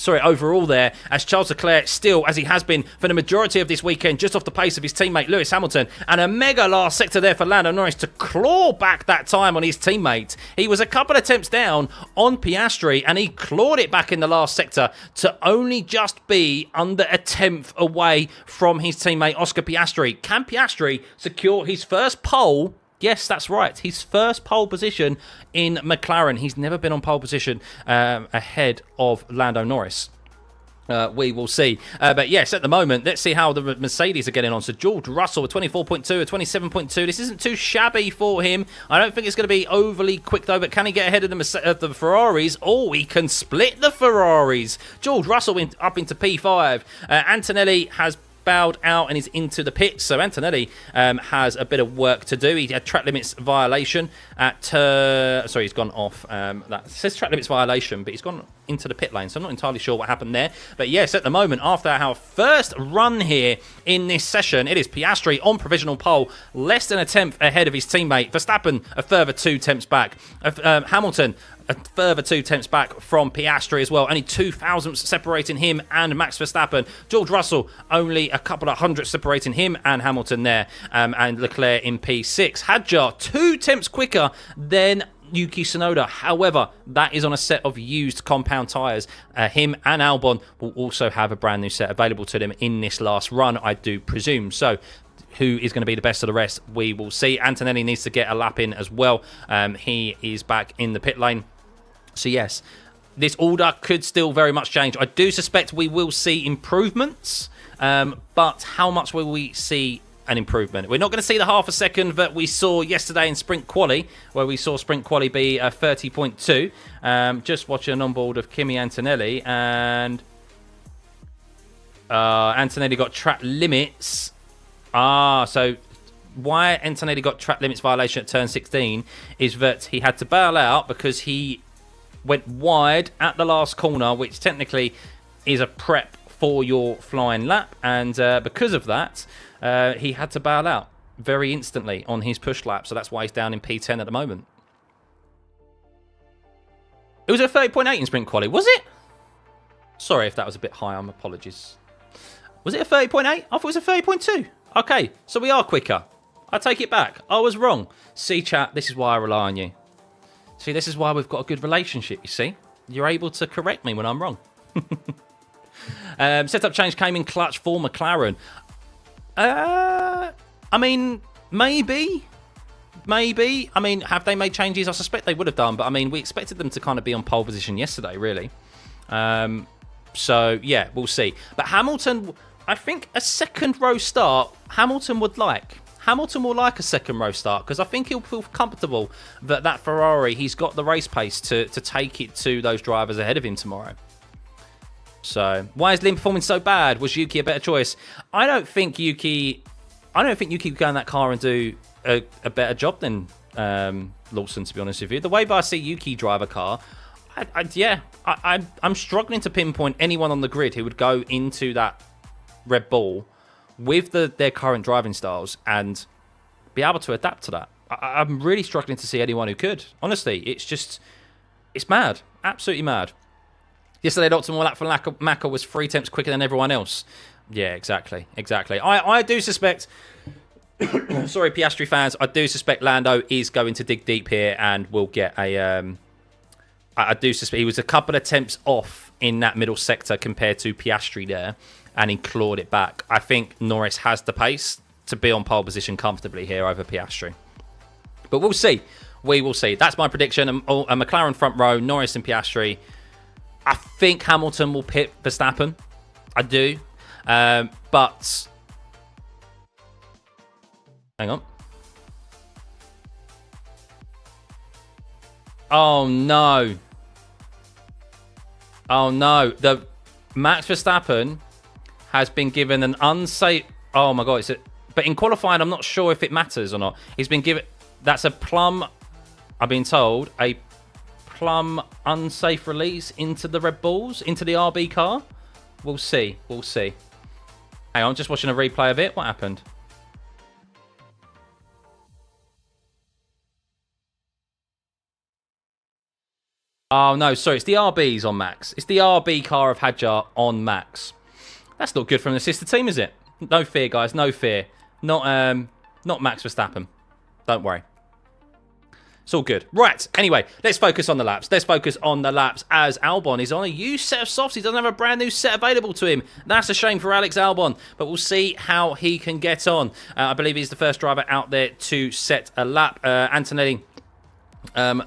overall there, as Charles Leclerc still, as he has been for the majority of this weekend, just off the pace of his teammate Lewis Hamilton, and a mega last sector there for Lando Norris to claw back that time on his teammate. He was a couple of attempts down on Piastri, and he clawed it back in the last sector to only just be under a tenth away from his teammate Oscar Piastri. Can Piastri secure his first pole? Yes, that's right. His first pole position in McLaren. He's never been on pole position ahead of Lando Norris. We will see. But yes, at the moment, let's see how the Mercedes are getting on. So George Russell, a 24.2, a 27.2. This isn't too shabby for him. I don't think it's going to be overly quick, though. But can he get ahead of the Ferraris? Oh, he can split the Ferraris. George Russell up into P5. Antonelli has bowed out and is into the pits. So Antonelli has a bit of work to do. He had track limits violation at... sorry, he's gone off. That says track limits violation, but he's gone into the pit lane, so I'm not entirely sure what happened there. But yes, at the moment, after our first run here in this session, it is Piastri on provisional pole, less than a tenth ahead of his teammate. Verstappen, a further 2 tenths back. Hamilton, a further 2 tenths back from Piastri as well. Only 2 thousandths separating him and Max Verstappen. George Russell, only a couple of hundredths separating him and Hamilton there. And Leclerc in P6. Hadjar, 2 tenths quicker than Yuki Tsunoda. However, that is on a set of used compound tyres. Him and Albon will also have a brand new set available to them in this last run, I do presume. So who is going to be the best of the rest, we will see. Antonelli needs to get a lap in as well. He is back in the pit lane. So yes, this order could still very much change. I do suspect we will see improvements, but how much will we see an improvement? We're not going to see the half a second that we saw yesterday in Sprint Quali, where we saw Sprint Quali be 30.2. Just watching an onboard of Kimi Antonelli, and Antonelli got track limits. So why Antonelli got track limits violation at turn 16 is that he had to bail out because he went wide at the last corner, which technically is a prep for your flying lap, and because of that, he had to bail out very instantly on his push lap, so that's why he's down in P10 at the moment. It was a 30.8 in Sprint Quali, was it? Sorry if that was a bit high, apologies. Was it a 30.8? I thought it was a 30.2. Okay, so we are quicker. I take it back. I was wrong. See, chat, this is why I rely on you. See, this is why we've got a good relationship, you see? You're able to correct me when I'm wrong. Setup change came in clutch for McLaren. I mean, maybe. I mean, have they made changes? I suspect they would have done, but I mean, we expected them to kind of be on pole position yesterday, really. So, yeah, we'll see. But Hamilton, I think a second row start, Hamilton would like. Hamilton will like a second row start because I think he'll feel comfortable that Ferrari, he's got the race pace to take it to those drivers ahead of him tomorrow. So, why is Lin performing so bad? Was Yuki a better choice? I don't think Yuki could go in that car and do a better job than Lawson, to be honest with you. The way I see Yuki drive a car, I'm struggling to pinpoint anyone on the grid who would go into that Red Bull with their current driving styles and be able to adapt to that. I'm really struggling to see anyone who could. Honestly, it's mad. Absolutely mad. Yesterday, the optimal lap for Maka was 3 tenths quicker than everyone else. Yeah, exactly. I do suspect... sorry, Piastri fans. I do suspect Lando is going to dig deep here and will get a... I do suspect he was a couple of attempts off in that middle sector compared to Piastri there, and he clawed it back. I think Norris has the pace to be on pole position comfortably here over Piastri. But we'll see. We will see. That's my prediction. A McLaren front row, Norris and Piastri. I think Hamilton will pit Verstappen. I do. But... hang on. Oh, no. Oh, no. The Max Verstappen has been given an unsafe... oh, my God. But in qualifying, I'm not sure if it matters or not. He's been given... that's a plum... I've been told, a plum unsafe release into the Red Bulls, into the RB car. We'll see. We'll see. Hang on, just watching a replay of it. What happened? Oh, no, sorry. It's the RBs on Max. It's the RB car of Hadjar on Max. That's not good from the sister team, is it? No fear, guys. No fear. Not Max Verstappen. Don't worry. It's all good. Right. Anyway, let's focus on the laps. Let's focus on the laps as Albon is on a used set of softs. He doesn't have a brand new set available to him. That's a shame for Alex Albon, but we'll see how he can get on. I believe he's the first driver out there to set a lap. Antonelli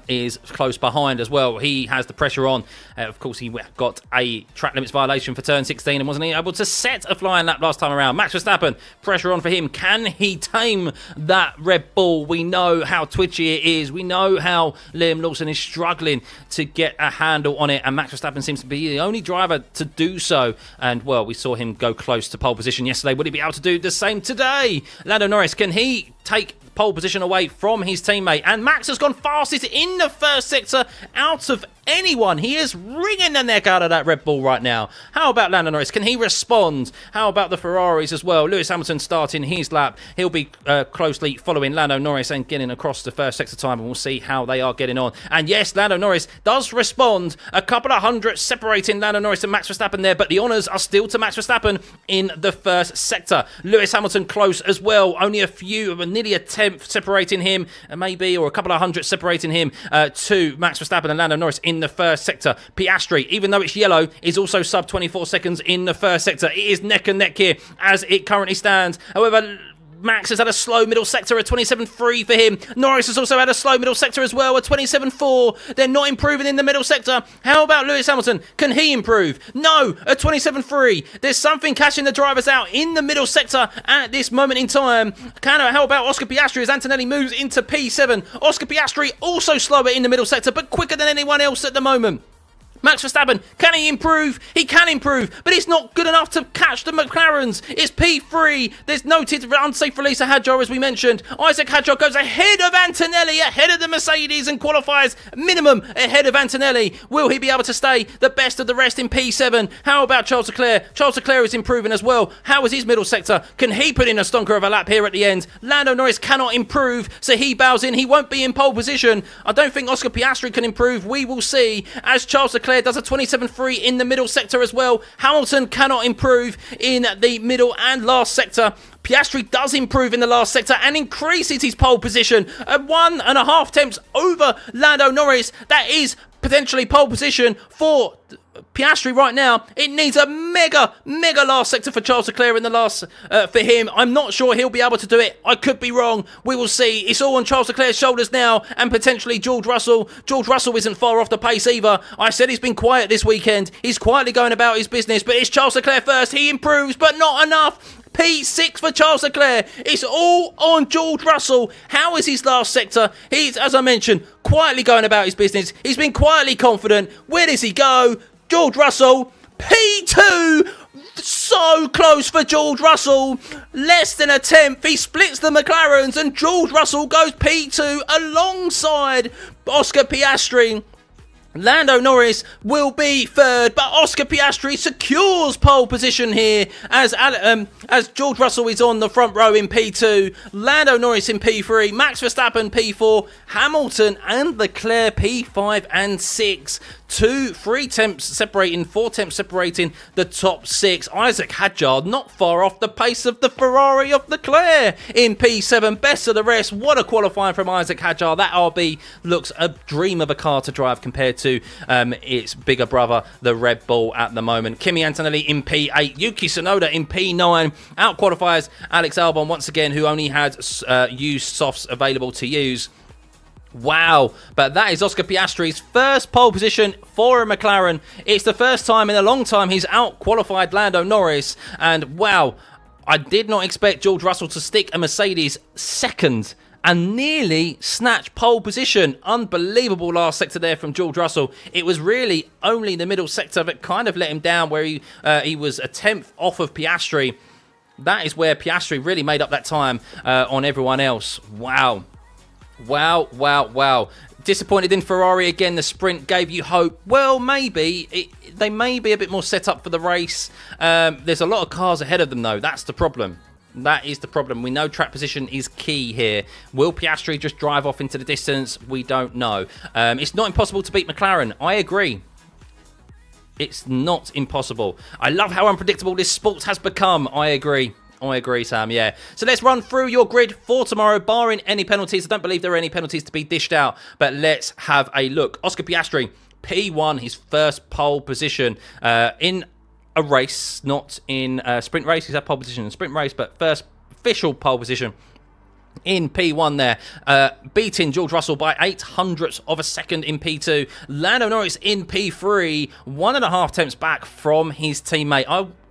is close behind as well. He has the pressure on. Of course, he got a track limits violation for turn 16 and wasn't able to set a flying lap last time around. Max Verstappen, pressure on for him. Can he tame that Red Bull? We know how twitchy it is. We know how Liam Lawson is struggling to get a handle on it, and Max Verstappen seems to be the only driver to do so. And, well, we saw him go close to pole position yesterday. Would he be able to do the same today? Lando Norris, can he take pole position away from his teammate? And Max has gone fastest in the first sector out of anyone. He is wringing the neck out of that Red Bull right now. How about Lando Norris? Can he respond? How about the Ferraris as well? Lewis Hamilton starting his lap. He'll be closely following Lando Norris and getting across the first sector time, and we'll see how they are getting on. And yes, Lando Norris does respond. A couple of hundred separating Lando Norris and Max Verstappen there, but the honours are still to Max Verstappen in the first sector. Lewis Hamilton close as well. Only a few, nearly a tenth separating him, maybe, or a couple of hundred separating him to Max Verstappen and Lando Norris in the first sector. Piastri, even though it's yellow, is also sub 24 seconds in the first sector. It is neck and neck here as it currently stands. However, Max has had a slow middle sector, a 27.3 for him. Norris has also had a slow middle sector as well, a 27.4. They're not improving in the middle sector. How about Lewis Hamilton? Can he improve? No, a 27.3. There's something catching the drivers out in the middle sector at this moment in time. How about Oscar Piastri as Antonelli moves into P7? Oscar Piastri also slower in the middle sector, but quicker than anyone else at the moment. Max Verstappen, can he improve? He can improve, but it's not good enough to catch the McLarens. It's P3. There's noted unsafe release of Hadjar, as we mentioned. Isaac Hadjar goes ahead of Antonelli, ahead of the Mercedes, and qualifies minimum ahead of Antonelli. Will he be able to stay the best of the rest in P7? How about Charles Leclerc? Charles Leclerc is improving as well. How is his middle sector? Can he put in a stonker of a lap here at the end? Lando Norris cannot improve, so he bows in. He won't be in pole position. I don't think Oscar Piastri can improve. We will see as Charles Leclerc does a 27.3 in the middle sector as well. Hamilton cannot improve in the middle and last sector. Piastri does improve in the last sector and increases his pole position at 1.5 tenths over Lando Norris. That is potentially pole position for Piastri right now. It needs a mega last sector for Charles Leclerc in the last for him. I'm not sure he'll be able to do it. I could be wrong. We will see. It's all on Charles Leclerc's shoulders now, and potentially George Russell. George Russell isn't far off the pace either. I said he's been quiet this weekend. He's quietly going about his business, but it's Charles Leclerc first. He improves, but not enough. P6 for Charles Leclerc. It's all on George Russell. How is his last sector? He's, as I mentioned, quietly going about his business. He's been quietly confident. Where does he go? George Russell, P2. So close for George Russell. Less than a tenth. He splits the McLarens, and George Russell goes P2 alongside Oscar Piastri. Lando Norris will be third, but Oscar Piastri secures pole position here as George Russell is on the front row in P2, Lando Norris in P3, Max Verstappen P4, Hamilton and Leclerc P5 and 6. 3 tenths separating, 4 tenths separating the top 6. Isaac Hadjar not far off the pace of the Ferrari of Leclerc in P7. Best of the rest. What a qualifying from Isaac Hadjar. That RB looks a dream of a car to drive compared to its bigger brother, the Red Bull at the moment. Kimi Antonelli in P8. Yuki Tsunoda in P9. Out qualifies Alex Albon once again, who only had used softs available to use. Wow, but that is Oscar Piastri's first pole position for a McLaren. It's the first time in a long time he's out-qualified Lando Norris. And wow, I did not expect George Russell to stick a Mercedes second and nearly snatch pole position. Unbelievable last sector there from George Russell. It was really only the middle sector that kind of let him down, where he was a tenth off of Piastri. That is where Piastri really made up that time on everyone else. Wow. Wow. Disappointed in Ferrari again. The sprint gave you hope. Well, maybe. They may be a bit more set up for the race. There's a lot of cars ahead of them, though. That's the problem. That is the problem. We know track position is key here. Will Piastri just drive off into the distance? We don't know. It's not impossible to beat McLaren. I agree. It's not impossible. I love how unpredictable this sport has become. I agree, Sam, yeah. So let's run through your grid for tomorrow, barring any penalties. I don't believe there are any penalties to be dished out, but let's have a look. Oscar Piastri, P1, his first pole position in a race, not in a sprint race. He's had pole position in a sprint race, but first official pole position In P1 there, beating George Russell by 0.08 of a second in P2. Lando Norris in P3, 1.5 tenths back from his teammate.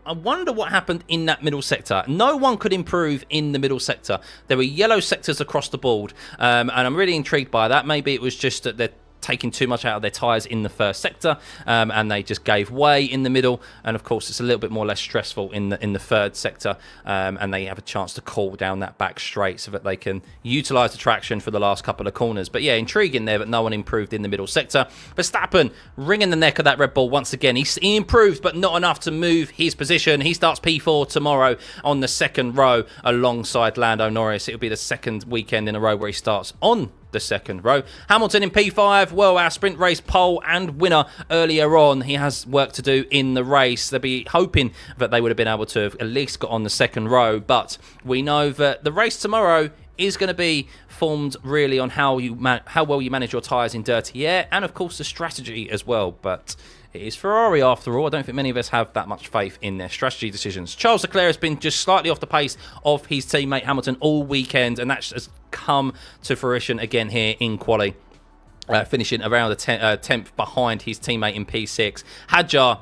I wonder what happened in that middle sector. No one could improve in the middle sector. There were yellow sectors across the board, and I'm really intrigued by that. Maybe it was just that they're taking too much out of their tyres in the first sector, and they just gave way in the middle. And of course, it's a little bit more less stressful in the third sector, and they have a chance to cool down that back straight so that they can utilise the traction for the last couple of corners. But yeah, intriguing there, but no one improved in the middle sector. Verstappen wringing the neck of that Red Bull once again. He improved, but not enough to move his position. He starts P4 tomorrow on the second row alongside Lando Norris. It'll be the second weekend in a row where he starts on the second row. Hamilton in P5, well, our sprint race pole and winner earlier on. He has work to do in the race. They'll be hoping that they would have been able to have at least got on the second row, but we know that the race tomorrow is going to be formed really on how well you manage your tyres in dirty air, and of course the strategy as well. But it is Ferrari after all. I don't think many of us have that much faith in their strategy decisions. Charles Leclerc has been just slightly off the pace of his teammate Hamilton all weekend, and that has come to fruition again here in quali, finishing around the 10th behind his teammate in P6. Hadjar,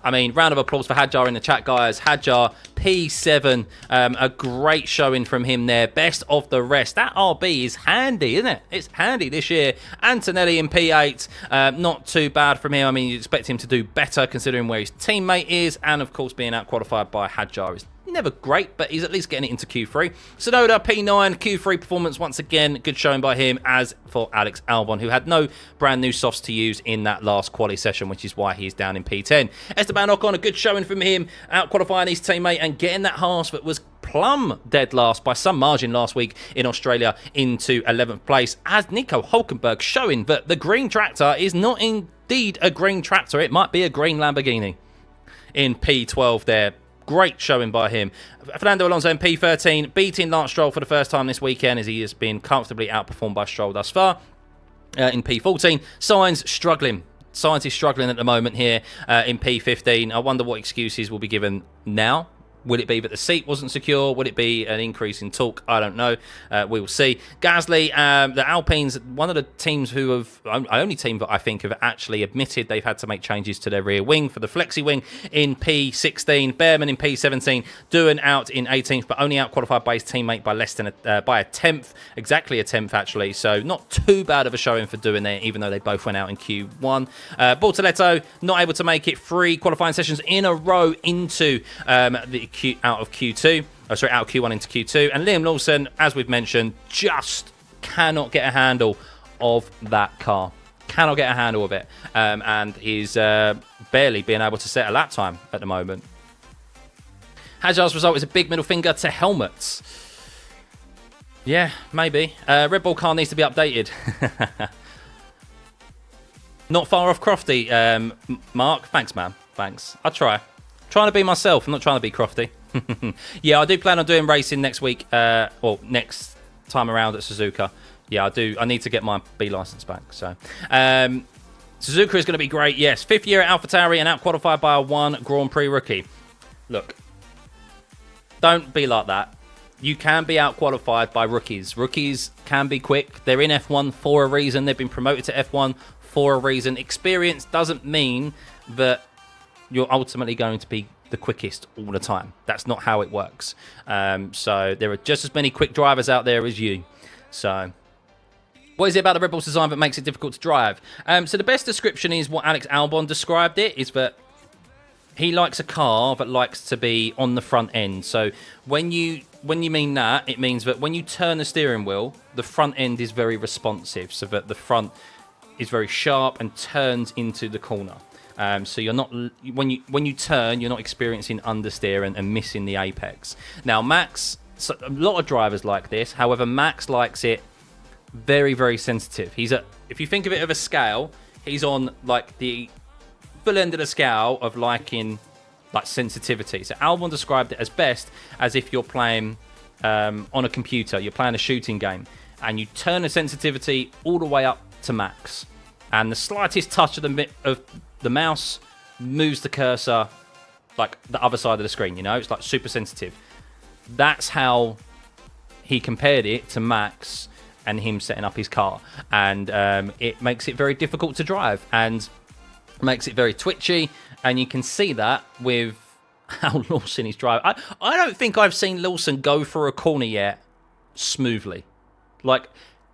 I mean, round of applause for Hadjar in the chat, guys. Hadjar, P7, a great showing from him there. Best of the rest. That RB is handy, isn't it? It's handy this year. Antonelli in P8, not too bad from him. I mean, you expect him to do better considering where his teammate is, and of course being out-qualified by Hadjar is never great, but he's at least getting it into Q3. Sonoda, P9, Q3 performance once again. Good showing by him, as for Alex Albon, who had no brand new softs to use in that last quali session, which is why he's down in P10. Esteban Ocon, a good showing from him, out-qualifying his teammate and getting that Haas that was plumb dead last by some margin last week in Australia into 11th place, as Nico Hulkenberg showing that the green tractor is not indeed a green tractor. It might be a green Lamborghini. In P12 there. Great showing by him. Fernando Alonso in P13, beating Lance Stroll for the first time this weekend, as he has been comfortably outperformed by Stroll thus far. In P14, Sainz struggling. Sainz is struggling at the moment here in P15. I wonder what excuses will be given now. Would it be that the seat wasn't secure? Would it be an increase in torque? I don't know. We will see. Gasly, the Alpines, one of the teams who have, only team that I think have actually admitted they've had to make changes to their rear wing for the flexi wing in P16. Behrman in P17, Doohan out in 18th, but only out qualified by his teammate by less than by a 10th, exactly a 10th actually. So not too bad of a showing for Doohan there, even though they both went out in Q1. Bortoletto not able to make it 3 qualifying sessions in a row into out of Q1 into Q2, and Liam Lawson, as we've mentioned, just cannot get a handle of that car. Cannot get a handle of it, and is barely being able to set a lap time at the moment. Hadjar's result is a big middle finger to helmets. Yeah, maybe. Red Bull car needs to be updated. Not far off Crofty, Mark. Thanks, man. Thanks. I'll try. Trying to be myself. I'm not trying to be Crofty. Yeah, I do plan on doing racing next week, or next time around at Suzuka. Yeah, I do. I need to get my B license back. So, Suzuka is going to be great. Yes, 5th year at AlphaTauri and out-qualified by a 1 Grand Prix rookie. Look, don't be like that. You can be out-qualified by rookies. Rookies can be quick. They're in F1 for a reason. They've been promoted to F1 for a reason. Experience doesn't mean that you're ultimately going to be the quickest all the time. That's not how it works. So there are just as many quick drivers out there as you. So what is it about the Red Bull's design that makes it difficult to drive? So the best description is what Alex Albon described it, is that he likes a car that likes to be on the front end. So when you mean that, it means that when you turn the steering wheel, the front end is very responsive, so that the front is very sharp and turns into the corner. So you're not, when you turn, you're not experiencing understeer and missing the apex. Now Max, so a lot of drivers like this. However, Max likes it very, very sensitive. If you think of it of a scale, he's on like the full end of the scale of liking like sensitivity. So Albon described it as best as if you're playing on a computer. You're playing a shooting game, and you turn the sensitivity all the way up to max, and the slightest touch of the mouse moves the cursor like the other side of the screen. You know, it's like super sensitive. That's how he compared it to Max and him setting up his car. And it makes it very difficult to drive and makes it very twitchy. And you can see that with how Lawson is driving. I don't think I've seen Lawson go for a corner yet smoothly. Like,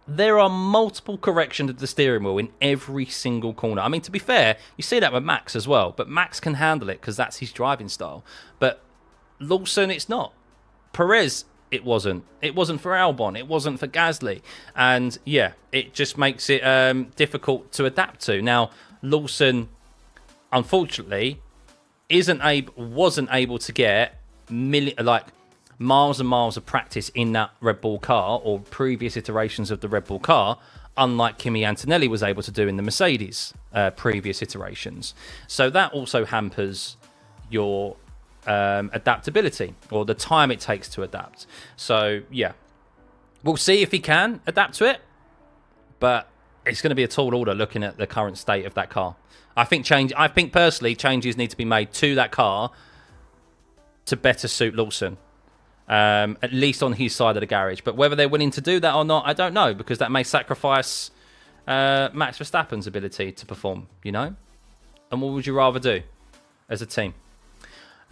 there are multiple corrections of the steering wheel in every single corner. I mean, to be fair, you see that with Max as well. But Max can handle it because that's his driving style. But Lawson, it's not. Perez, it wasn't. It wasn't for Albon. It wasn't for Gasly. And, yeah, it just makes it difficult to adapt to. Now, Lawson, unfortunately, wasn't able to get miles and miles of practice in that Red Bull car or previous iterations of the Red Bull car, unlike Kimi Antonelli was able to do in the Mercedes previous iterations. So that also hampers your adaptability or the time it takes to adapt. So yeah, we'll see if he can adapt to it, but it's going to be a tall order looking at the current state of that car. I think personally changes need to be made to that car to better suit Lawson, at least on his side of the garage. But whether they're willing to do that or not, I don't know, because that may sacrifice Max Verstappen's ability to perform, you know? And what would you rather do as a team?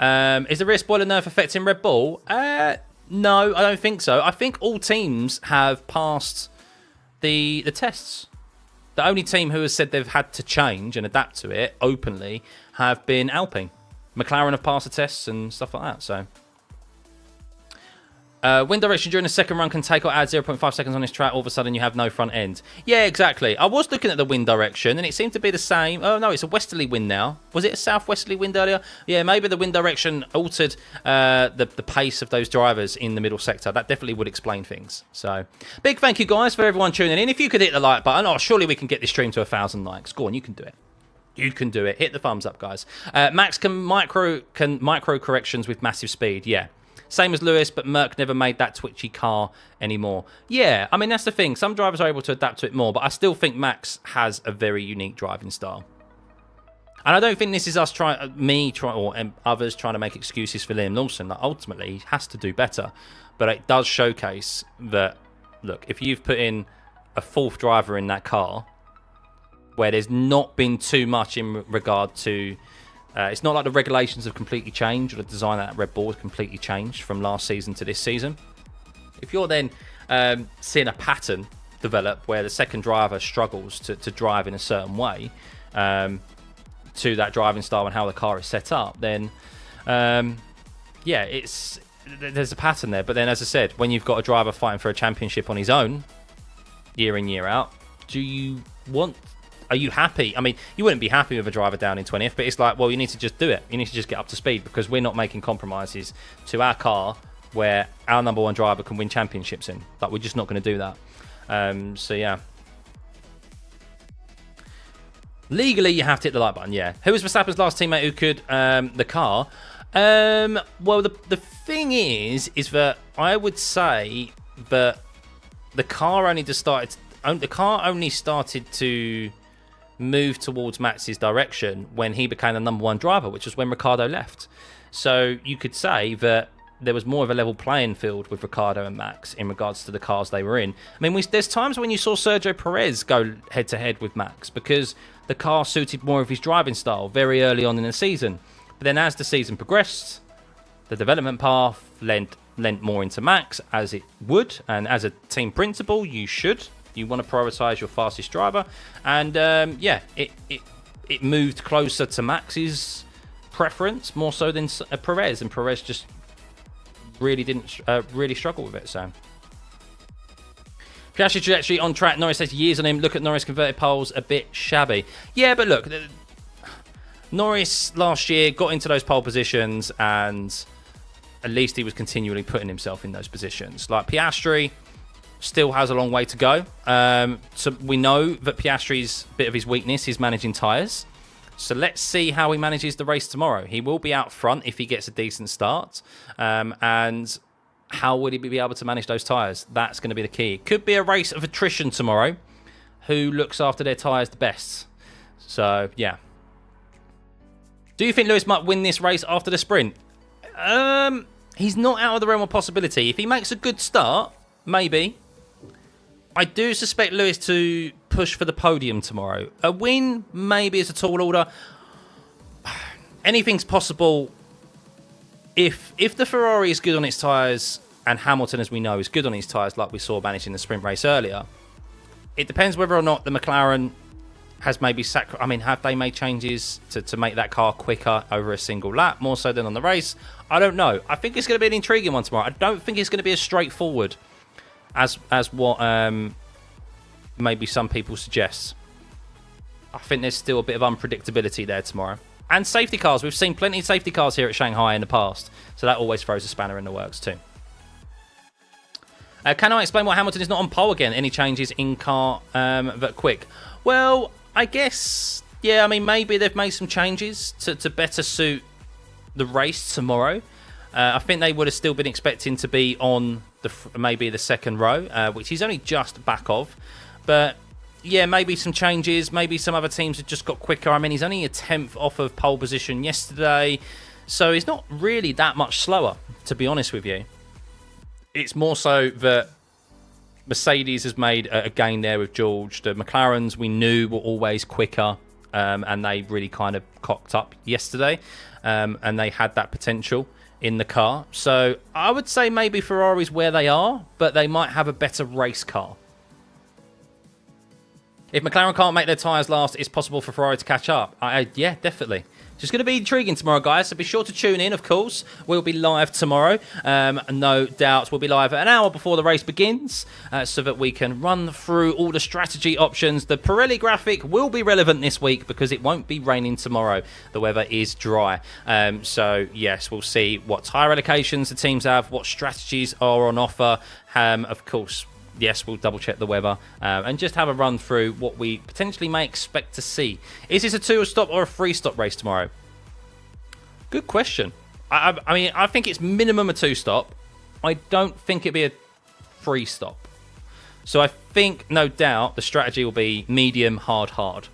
Is the rear spoiler nerf affecting Red Bull? No, I don't think so. I think all teams have passed the tests. The only team who has said they've had to change and adapt to it openly have been Alpine. McLaren have passed the tests and stuff like that. So, wind direction during the second run can take or add 0.5 seconds on this track. All of a sudden, you have no front end. Yeah, exactly. I was looking at the wind direction, and it seemed to be the same. Oh, no, it's a westerly wind now. Was it a southwesterly wind earlier? Yeah, maybe the wind direction altered the pace of those drivers in the middle sector. That definitely would explain things. So, big thank you, guys, for everyone tuning in. If you could hit the like button, surely we can get this stream to 1,000 likes. Go on, you can do it. You can do it. Hit the thumbs up, guys. Max can micro corrections with massive speed. Yeah. Same as Lewis, but Merc never made that twitchy car anymore. Yeah, I mean, that's the thing. Some drivers are able to adapt to it more, but I still think Max has a very unique driving style. And I don't think this is us or others trying to make excuses for Liam Lawson. Like, ultimately, he has to do better. But it does showcase that, look, if you've put in a fourth driver in that car, where there's not been too much in regard to... it's not like the regulations have completely changed or the design of that Red Bull has completely changed from last season to this season. If you're then seeing a pattern develop where the second driver struggles to drive in a certain way to that driving style and how the car is set up, then yeah, there's a pattern there. But then, as I said, when you've got a driver fighting for a championship on his own year in, year out, are you happy? I mean, you wouldn't be happy with a driver down in 20th, but it's like, well, you need to just do it. You need to just get up to speed because we're not making compromises to our car where our number one driver can win championships in. Like, we're just not going to do that. So, yeah. Legally, you have to hit the like button, yeah. Who was Verstappen's last teammate who could the car? Well, the thing is that I would say that the car only started to move towards Max's direction when he became the number one driver, which was when Ricciardo left. So you could say that there was more of a level playing field with Ricciardo and Max in regards to the cars they were in. I mean, there's times when you saw Sergio Perez go head-to-head with Max because the car suited more of his driving style very early on in the season. But then as the season progressed, the development path lent more into Max, as it would, and as a team principal, you should. You want to prioritise your fastest driver, and yeah, it moved closer to Max's preference more so than Perez, and Perez just really didn't really struggle with it. So, Piastri trajectory on track. Norris says years on him. Look at Norris converted poles, a bit shabby. Yeah, but look, Norris last year got into those pole positions, and at least he was continually putting himself in those positions. Like Piastri still has a long way to go. So we know that Piastri's bit of his weakness is managing tyres. So let's see how he manages the race tomorrow. He will be out front if he gets a decent start. And how would he be able to manage those tyres? That's going to be the key. It could be a race of attrition tomorrow. Who looks after their tyres the best? So, yeah. Do you think Lewis might win this race after the sprint? He's not out of the realm of possibility. If he makes a good start, maybe. I do suspect Lewis to push for the podium tomorrow. A win, maybe, is a tall order. Anything's possible if the Ferrari is good on its tyres and Hamilton, as we know, is good on his tyres like we saw managing the sprint race earlier. It depends whether or not the McLaren has maybe have they made changes to make that car quicker over a single lap, more so than on the race? I don't know. I think it's going to be an intriguing one tomorrow. I don't think it's going to be as straightforward as what maybe some people suggest. I think there's still a bit of unpredictability there tomorrow. And safety cars. We've seen plenty of safety cars here at Shanghai in the past, so that always throws a spanner in the works too. Can I explain why Hamilton is not on pole again? Any changes in car that quick? Well, I guess, yeah, I mean, maybe they've made some changes to better suit the race tomorrow. I think they would have still been expecting to be on maybe the second row, which he's only just back of. But yeah, maybe some changes. Maybe some other teams have just got quicker. I mean, he's only a 10th off of pole position yesterday, so he's not really that much slower, to be honest with you. It's more so that Mercedes has made a gain there with George. The McLarens we knew were always quicker, and they really kind of cocked up yesterday, and they had that potential in the car. So I would say maybe Ferrari's where they are, but they might have a better race car. If McLaren can't make their tyres last, it's possible for Ferrari to catch up. Yeah, definitely. It's going to be intriguing tomorrow, guys, so be sure to tune in, of course. We'll be live tomorrow. No doubt we'll be live an hour before the race begins so that we can run through all the strategy options. The Pirelli graphic will be relevant this week because it won't be raining tomorrow. The weather is dry. So, yes, we'll see what tyre allocations the teams have, what strategies are on offer. Of course, yes, we'll double-check the weather and just have a run through what we potentially may expect to see. Is this a two-stop or a three-stop race tomorrow? Good question. I mean, I think it's minimum a two-stop. I don't think it'd be a three-stop. So I think, no doubt, the strategy will be medium, hard, hard.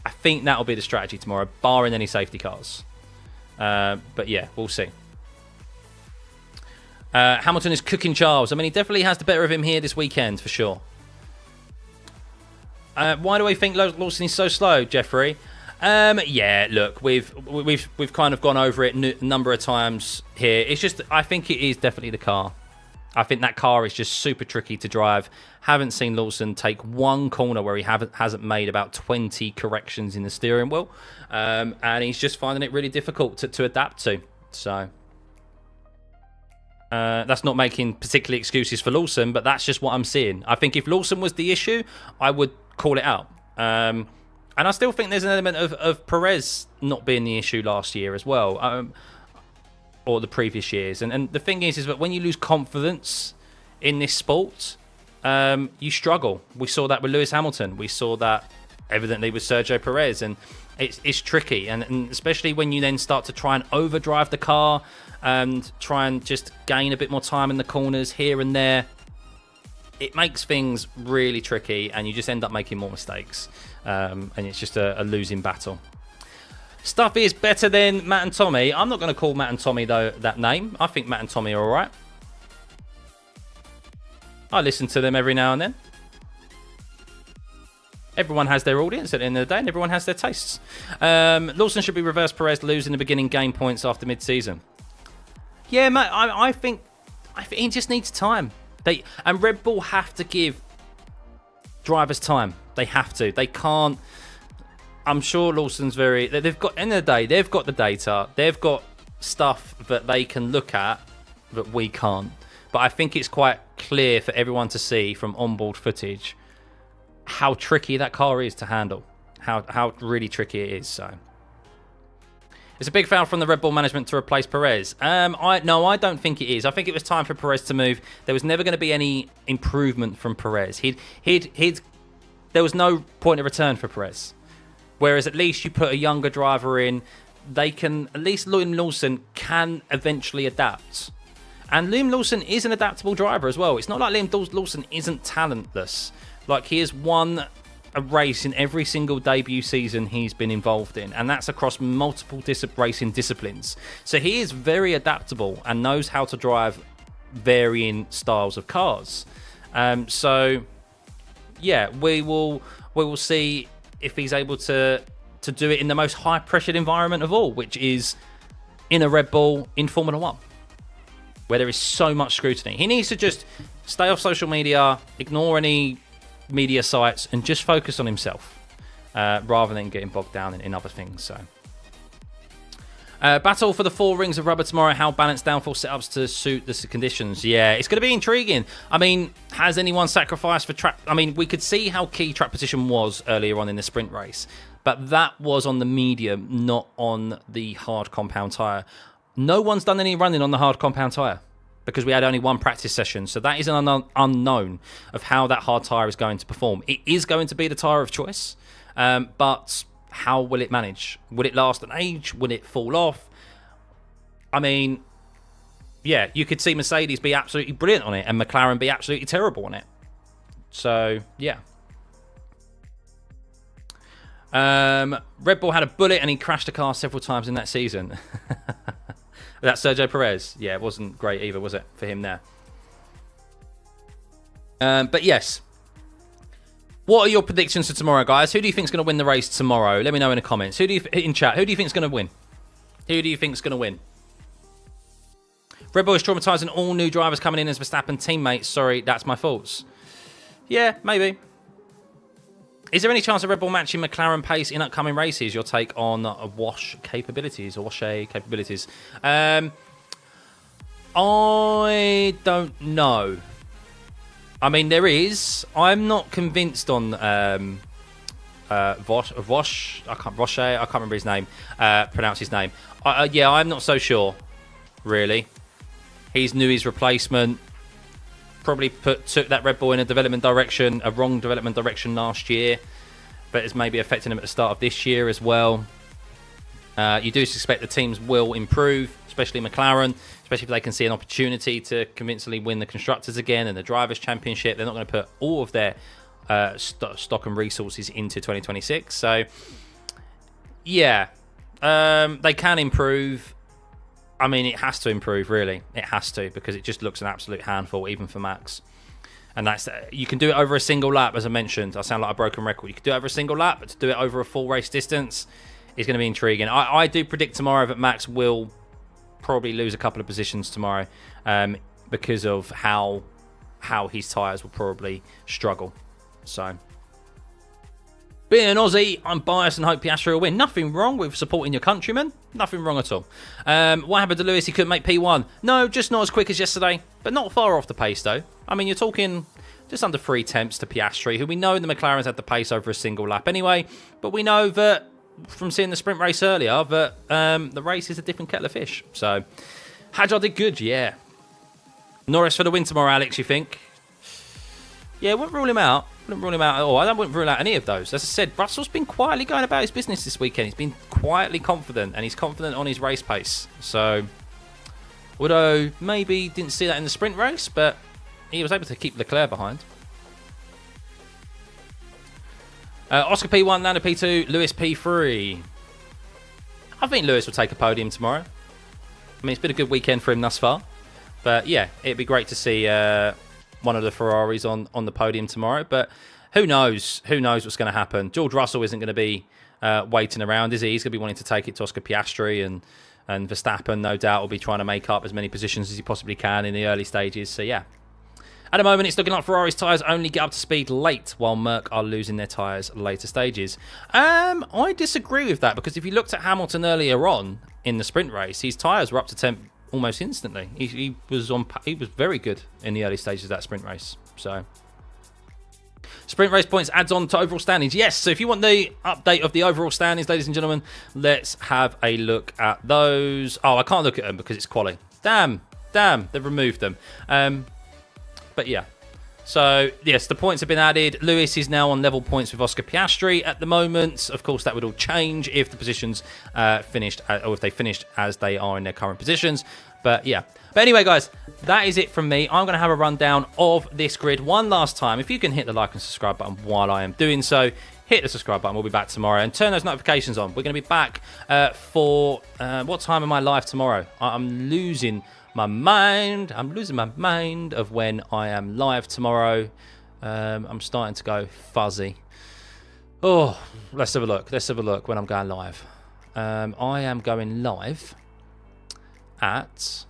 I think that'll be the strategy tomorrow, barring any safety cars. But yeah, we'll see. Hamilton is cooking Charles. I mean, he definitely has the better of him here this weekend, for sure. Why do I think Lawson is so slow, Jeffrey? Yeah, look, we've kind of gone over it a number of times here. It's just, I think it is definitely the car. I think that car is just super tricky to drive. Haven't seen Lawson take one corner where he hasn't made about 20 corrections in the steering wheel. And he's just finding it really difficult to adapt to. So that's not making particularly excuses for Lawson, but that's just what I'm seeing. I think if Lawson was the issue, I would call it out. And I still think there's an element of Perez not being the issue last year as well, or the previous years. And the thing is that when you lose confidence in this sport, you struggle. We saw that with Lewis Hamilton. We saw that evidently with Sergio Perez. And it's tricky. And especially when you then start to try and overdrive the car and try and just gain a bit more time in the corners here and there. It makes things really tricky and you just end up making more mistakes. And it's just a losing battle. Stuffeyy is better than Matt and Tommy. I'm not going to call Matt and Tommy, though, that name. I think Matt and Tommy are all right. I listen to them every now and then. Everyone has their audience at the end of the day, and everyone has their tastes. Lawson should be reverse Perez, lose in the beginning, gain points after mid-season. Yeah, Matt, I think he just needs time. And Red Bull have to give drivers time. They have to. They can't. I'm sure Lawson's they've got, end of the day, they've got the data. They've got stuff that they can look at that we can't. But I think it's quite clear for everyone to see from onboard footage how tricky that car is to handle. How really tricky it is. So it's a big foul from the Red Bull management to replace Perez. No, I don't think it is. I think it was time for Perez to move. There was never going to be any improvement from Perez. There was no point of return for Perez. Whereas at least you put a younger driver in, they can, at least Liam Lawson can eventually adapt. And Liam Lawson is an adaptable driver as well. It's not like Liam Lawson isn't talentless. Like, he has won a race in every single debut season he's been involved in, and that's across multiple racing disciplines. So he is very adaptable and knows how to drive varying styles of cars. So yeah, we will see if he's able to do it in the most high pressured environment of all, which is in a Red Bull in Formula 1, where there is so much scrutiny. He needs to just stay off social media, ignore any media sites, and just focus on himself, rather than getting bogged down in other things. So, battle for the 4 rings of rubber tomorrow. How balanced downforce setups to suit the conditions? Yeah, it's going to be intriguing. I mean, has anyone sacrificed for track? I mean, we could see how key track position was earlier on in the sprint race, but that was on the medium, not on the hard compound tyre. No one's done any running on the hard compound tyre because we had only 1 practice session. So that is an unknown of how that hard tyre is going to perform. It is going to be the tyre of choice, but how will it manage? Will it last an age? Will it fall off? I mean, yeah, you could see Mercedes be absolutely brilliant on it and McLaren be absolutely terrible on it. So, yeah. Red Bull had a bullet and he crashed a car several times in that season. That's Sergio Perez. Yeah, it wasn't great either, was it, for him there? But yes. What are your predictions for tomorrow, guys? Who do you think is going to win the race tomorrow? Let me know in the comments. In chat, who do you think is going to win? Who do you think is going to win? Red Bull is traumatising all new drivers coming in as Verstappen teammates. Sorry, that's my faults. Yeah, maybe. Is there any chance of Red Bull matching McLaren pace in upcoming races? Your take on wash capabilities or wash capabilities? I don't know. I mean, there is. I'm not convinced on Vosh. I can't remember his name. Pronounce his name. Yeah, I'm not so sure. Really, he's Newey's replacement. Probably took that Red Bull in a wrong development direction last year, but it's maybe affecting him at the start of this year as well. You do suspect the teams will improve, especially McLaren, especially if they can see an opportunity to convincingly win the Constructors again and the Drivers' Championship. They're not going to put all of their stock and resources into 2026. So, yeah, they can improve. I mean, it has to improve, really. It has to, because it just looks an absolute handful, even for Max. And that's you can do it over a single lap, as I mentioned. I sound like a broken record. You can do it over a single lap, but to do it over a full race distance is going to be intriguing. I do predict tomorrow that Max will probably lose a couple of positions tomorrow because of how his tyres will probably struggle. So, being an Aussie, I'm biased and hope Piastri will win. Nothing wrong with supporting your countrymen. Nothing wrong at all. What happened to Lewis? He couldn't make P1. No, just not as quick as yesterday, but not far off the pace, though. I mean, you're talking just under 3 tenths to Piastri, who we know the McLarens had the pace over a single lap anyway, but we know that from seeing the sprint race earlier that the race is a different kettle of fish. So, Hadjar did good, yeah. Norris for the win tomorrow, Alex, you think? Yeah, wouldn't rule him out. Wouldn't rule him out at all. I wouldn't rule out any of those. As I said, Russell's been quietly going about his business this weekend. He's been quietly confident, and he's confident on his race pace. So, although maybe didn't see that in the sprint race, but he was able to keep Leclerc behind. Oscar P1, Lando P2, Lewis P3. I think Lewis will take a podium tomorrow. I mean, it's been a good weekend for him thus far. But yeah, it'd be great to see one of the Ferraris on the podium tomorrow. But who knows? Who knows what's going to happen? George Russell isn't going to be waiting around, is he? He's going to be wanting to take it to Oscar Piastri, and Verstappen, no doubt, will be trying to make up as many positions as he possibly can in the early stages. So yeah. At the moment, it's looking like Ferrari's tyres only get up to speed late, while Merc are losing their tyres later stages. I disagree with that, because if you looked at Hamilton earlier on in the sprint race, his tyres were up to temp almost instantly. He was very good in the early stages of that sprint race. So, sprint race points adds on to overall standings. Yes, so if you want the update of the overall standings, ladies and gentlemen, let's have a look at those. Oh, I can't look at them because it's QUALI. Damn, they've removed them. But yeah, so yes, the points have been added. Lewis is now on level points with Oscar Piastri at the moment. Of course, that would all change if the positions finished, or if they finished as they are in their current positions. But yeah. But anyway, guys, that is it from me. I'm going to have a rundown of this grid one last time. If you can hit the like and subscribe button while I am doing so, hit the subscribe button. We'll be back tomorrow. And turn those notifications on. We're going to be back for... what time am I live tomorrow? I'm losing my mind. I'm losing my mind of when I am live tomorrow. I'm starting to go fuzzy. Oh, let's have a look. Let's have a look when I'm going live. I am going live at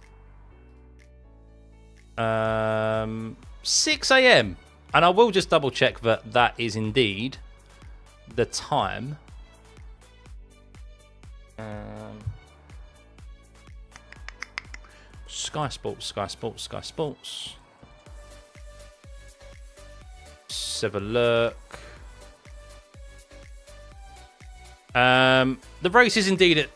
6 a.m. And I will just double check that that is indeed the time. Sky Sports, Sky Sports, Sky Sports. Let's have a look. The race is indeed at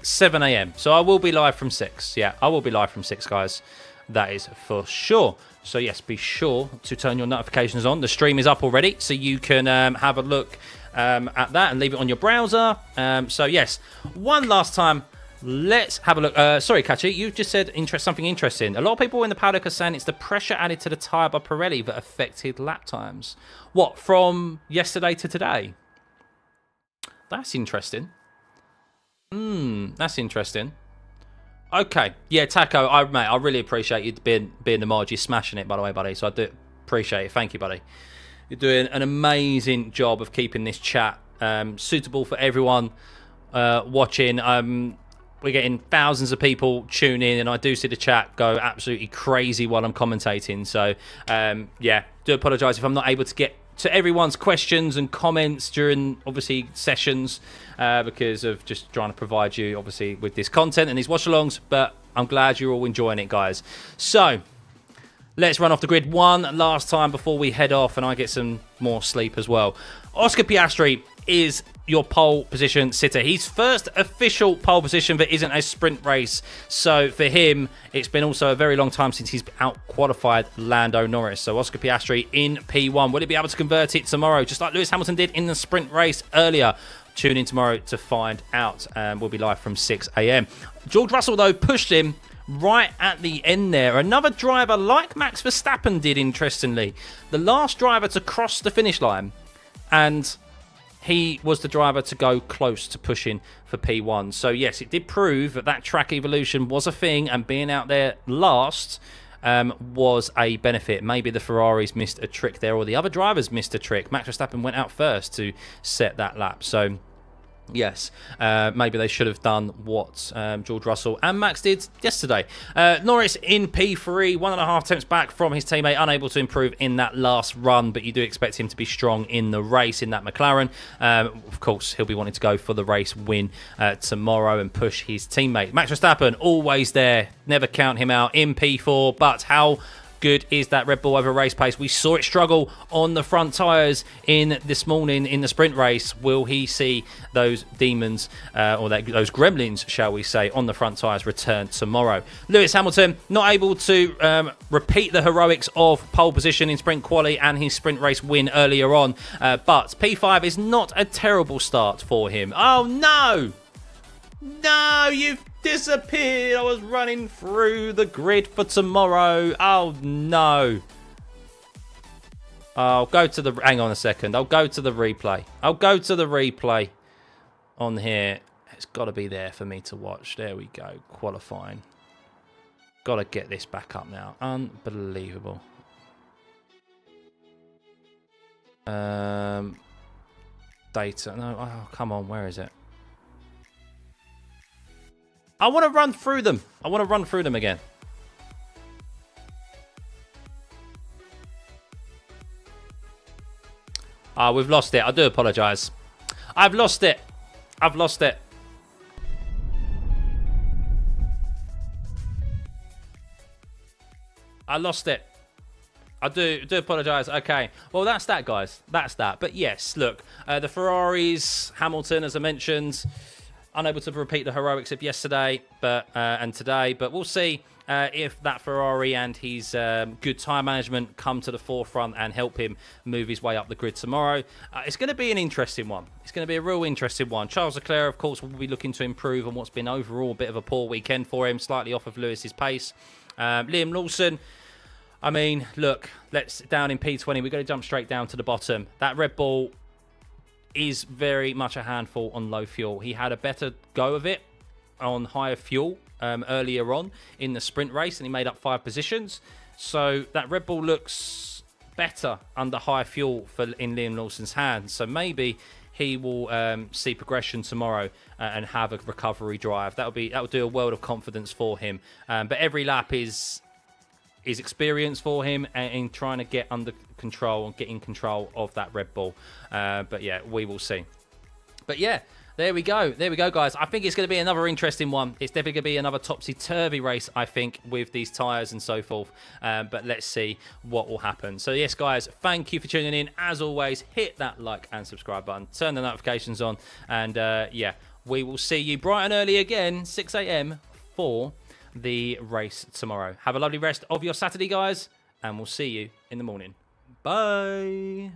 7 a.m. So I will be live from 6. Yeah, I will be live from 6, guys. That is for sure. So yes, be sure to turn your notifications on. The stream is up already, so you can have a look at that and leave it on your browser. So yes, one last time, let's have a look. Sorry, Kachi, you just said something interesting. A lot of people in the paddock are saying it's the pressure added to the tyre by Pirelli that affected lap times. What, from yesterday to today? That's interesting. That's interesting. Okay, yeah, Taco, mate, I really appreciate you being the mod. You're smashing it, by the way, buddy. So I do appreciate it. Thank you, buddy. You're doing an amazing job of keeping this chat suitable for everyone watching. We're getting thousands of people tune in, and I do see the chat go absolutely crazy while I'm commentating. So, yeah, do apologise if I'm not able to get to everyone's questions and comments during, obviously, sessions because of just trying to provide you, obviously, with this content and these watch-alongs. But I'm glad you're all enjoying it, guys. So, let's run off the grid one last time before we head off and I get some more sleep as well. Oscar Piastri is your pole position sitter. His first official pole position that isn't a sprint race. So for him, it's been also a very long time since he's out-qualified Lando Norris. So Oscar Piastri in P1. Will he be able to convert it tomorrow, just like Lewis Hamilton did in the sprint race earlier? Tune in tomorrow to find out. We'll be live from 6 a.m. George Russell, though, pushed him right at the end there. Another driver like Max Verstappen did, interestingly. The last driver to cross the finish line, and he was the driver to go close to pushing for P1. So yes, it did prove that that track evolution was a thing, and being out there last was a benefit. Maybe the Ferraris missed a trick there, or the other drivers missed a trick. Max Verstappen went out first to set that lap. So yes, maybe they should have done what George Russell and Max did yesterday. Norris in P3, 1.5 tenths back from his teammate, unable to improve in that last run, but you do expect him to be strong in the race in that McLaren. Of course, he'll be wanting to go for the race win tomorrow and push his teammate. Max Verstappen, always there, never count him out in P4, but how good is that Red Bull over race pace? We saw it struggle on the front tyres in this morning in the sprint race. Will he see those demons, or those gremlins, shall we say, on the front tyres return tomorrow? Lewis Hamilton not able to repeat the heroics of pole position in sprint quali and his sprint race win earlier on, but P5 is not a terrible start for him. Oh no! No, you've disappeared. I was running through the grid for tomorrow. Oh no. I'll go to the... Hang on a second. I'll go to the replay. I'll go to the replay on here. It's got to be there for me to watch. There we go. Qualifying. Got to get this back up now. Unbelievable. Data. No, oh, come on. Where is it? I want to run through them. I want to run through them again. Ah, we've lost it. I do apologise. I've lost it. I've lost it. I lost it. I do apologise. Okay. Well, that's that, guys. That's that. But yes, look. The Ferraris, Hamilton, as I mentioned, unable to repeat the heroics of yesterday and today, but we'll see if that Ferrari and his good tyre management come to the forefront and help him move his way up the grid tomorrow. It's going to be an interesting one. It's going to be a real interesting one. Charles Leclerc, of course, will be looking to improve on what's been overall a bit of a poor weekend for him, slightly off of Lewis's pace. Liam Lawson, I mean, look, let's down in P20. We've got to jump straight down to the bottom. That Red Bull is very much a handful on low fuel. He had a better go of it on higher fuel earlier on in the sprint race, and he made up 5 positions. So that Red Bull looks better under high fuel in Liam Lawson's hands. So maybe he will see progression tomorrow and have a recovery drive. That will do a world of confidence for him. But every lap is experience for him in trying to get under control and get in control of that Red Bull. But yeah, we will see. But yeah, there we go. There we go, guys. I think it's going to be another interesting one. It's definitely going to be another topsy-turvy race, I think, with these tyres and so forth. But let's see what will happen. So, yes, guys, thank you for tuning in. As always, hit that like and subscribe button. Turn the notifications on. And, yeah, we will see you bright and early again, 6 a.m. for the race tomorrow. Have a lovely rest of your Saturday, guys. And we'll see you in the morning. Bye.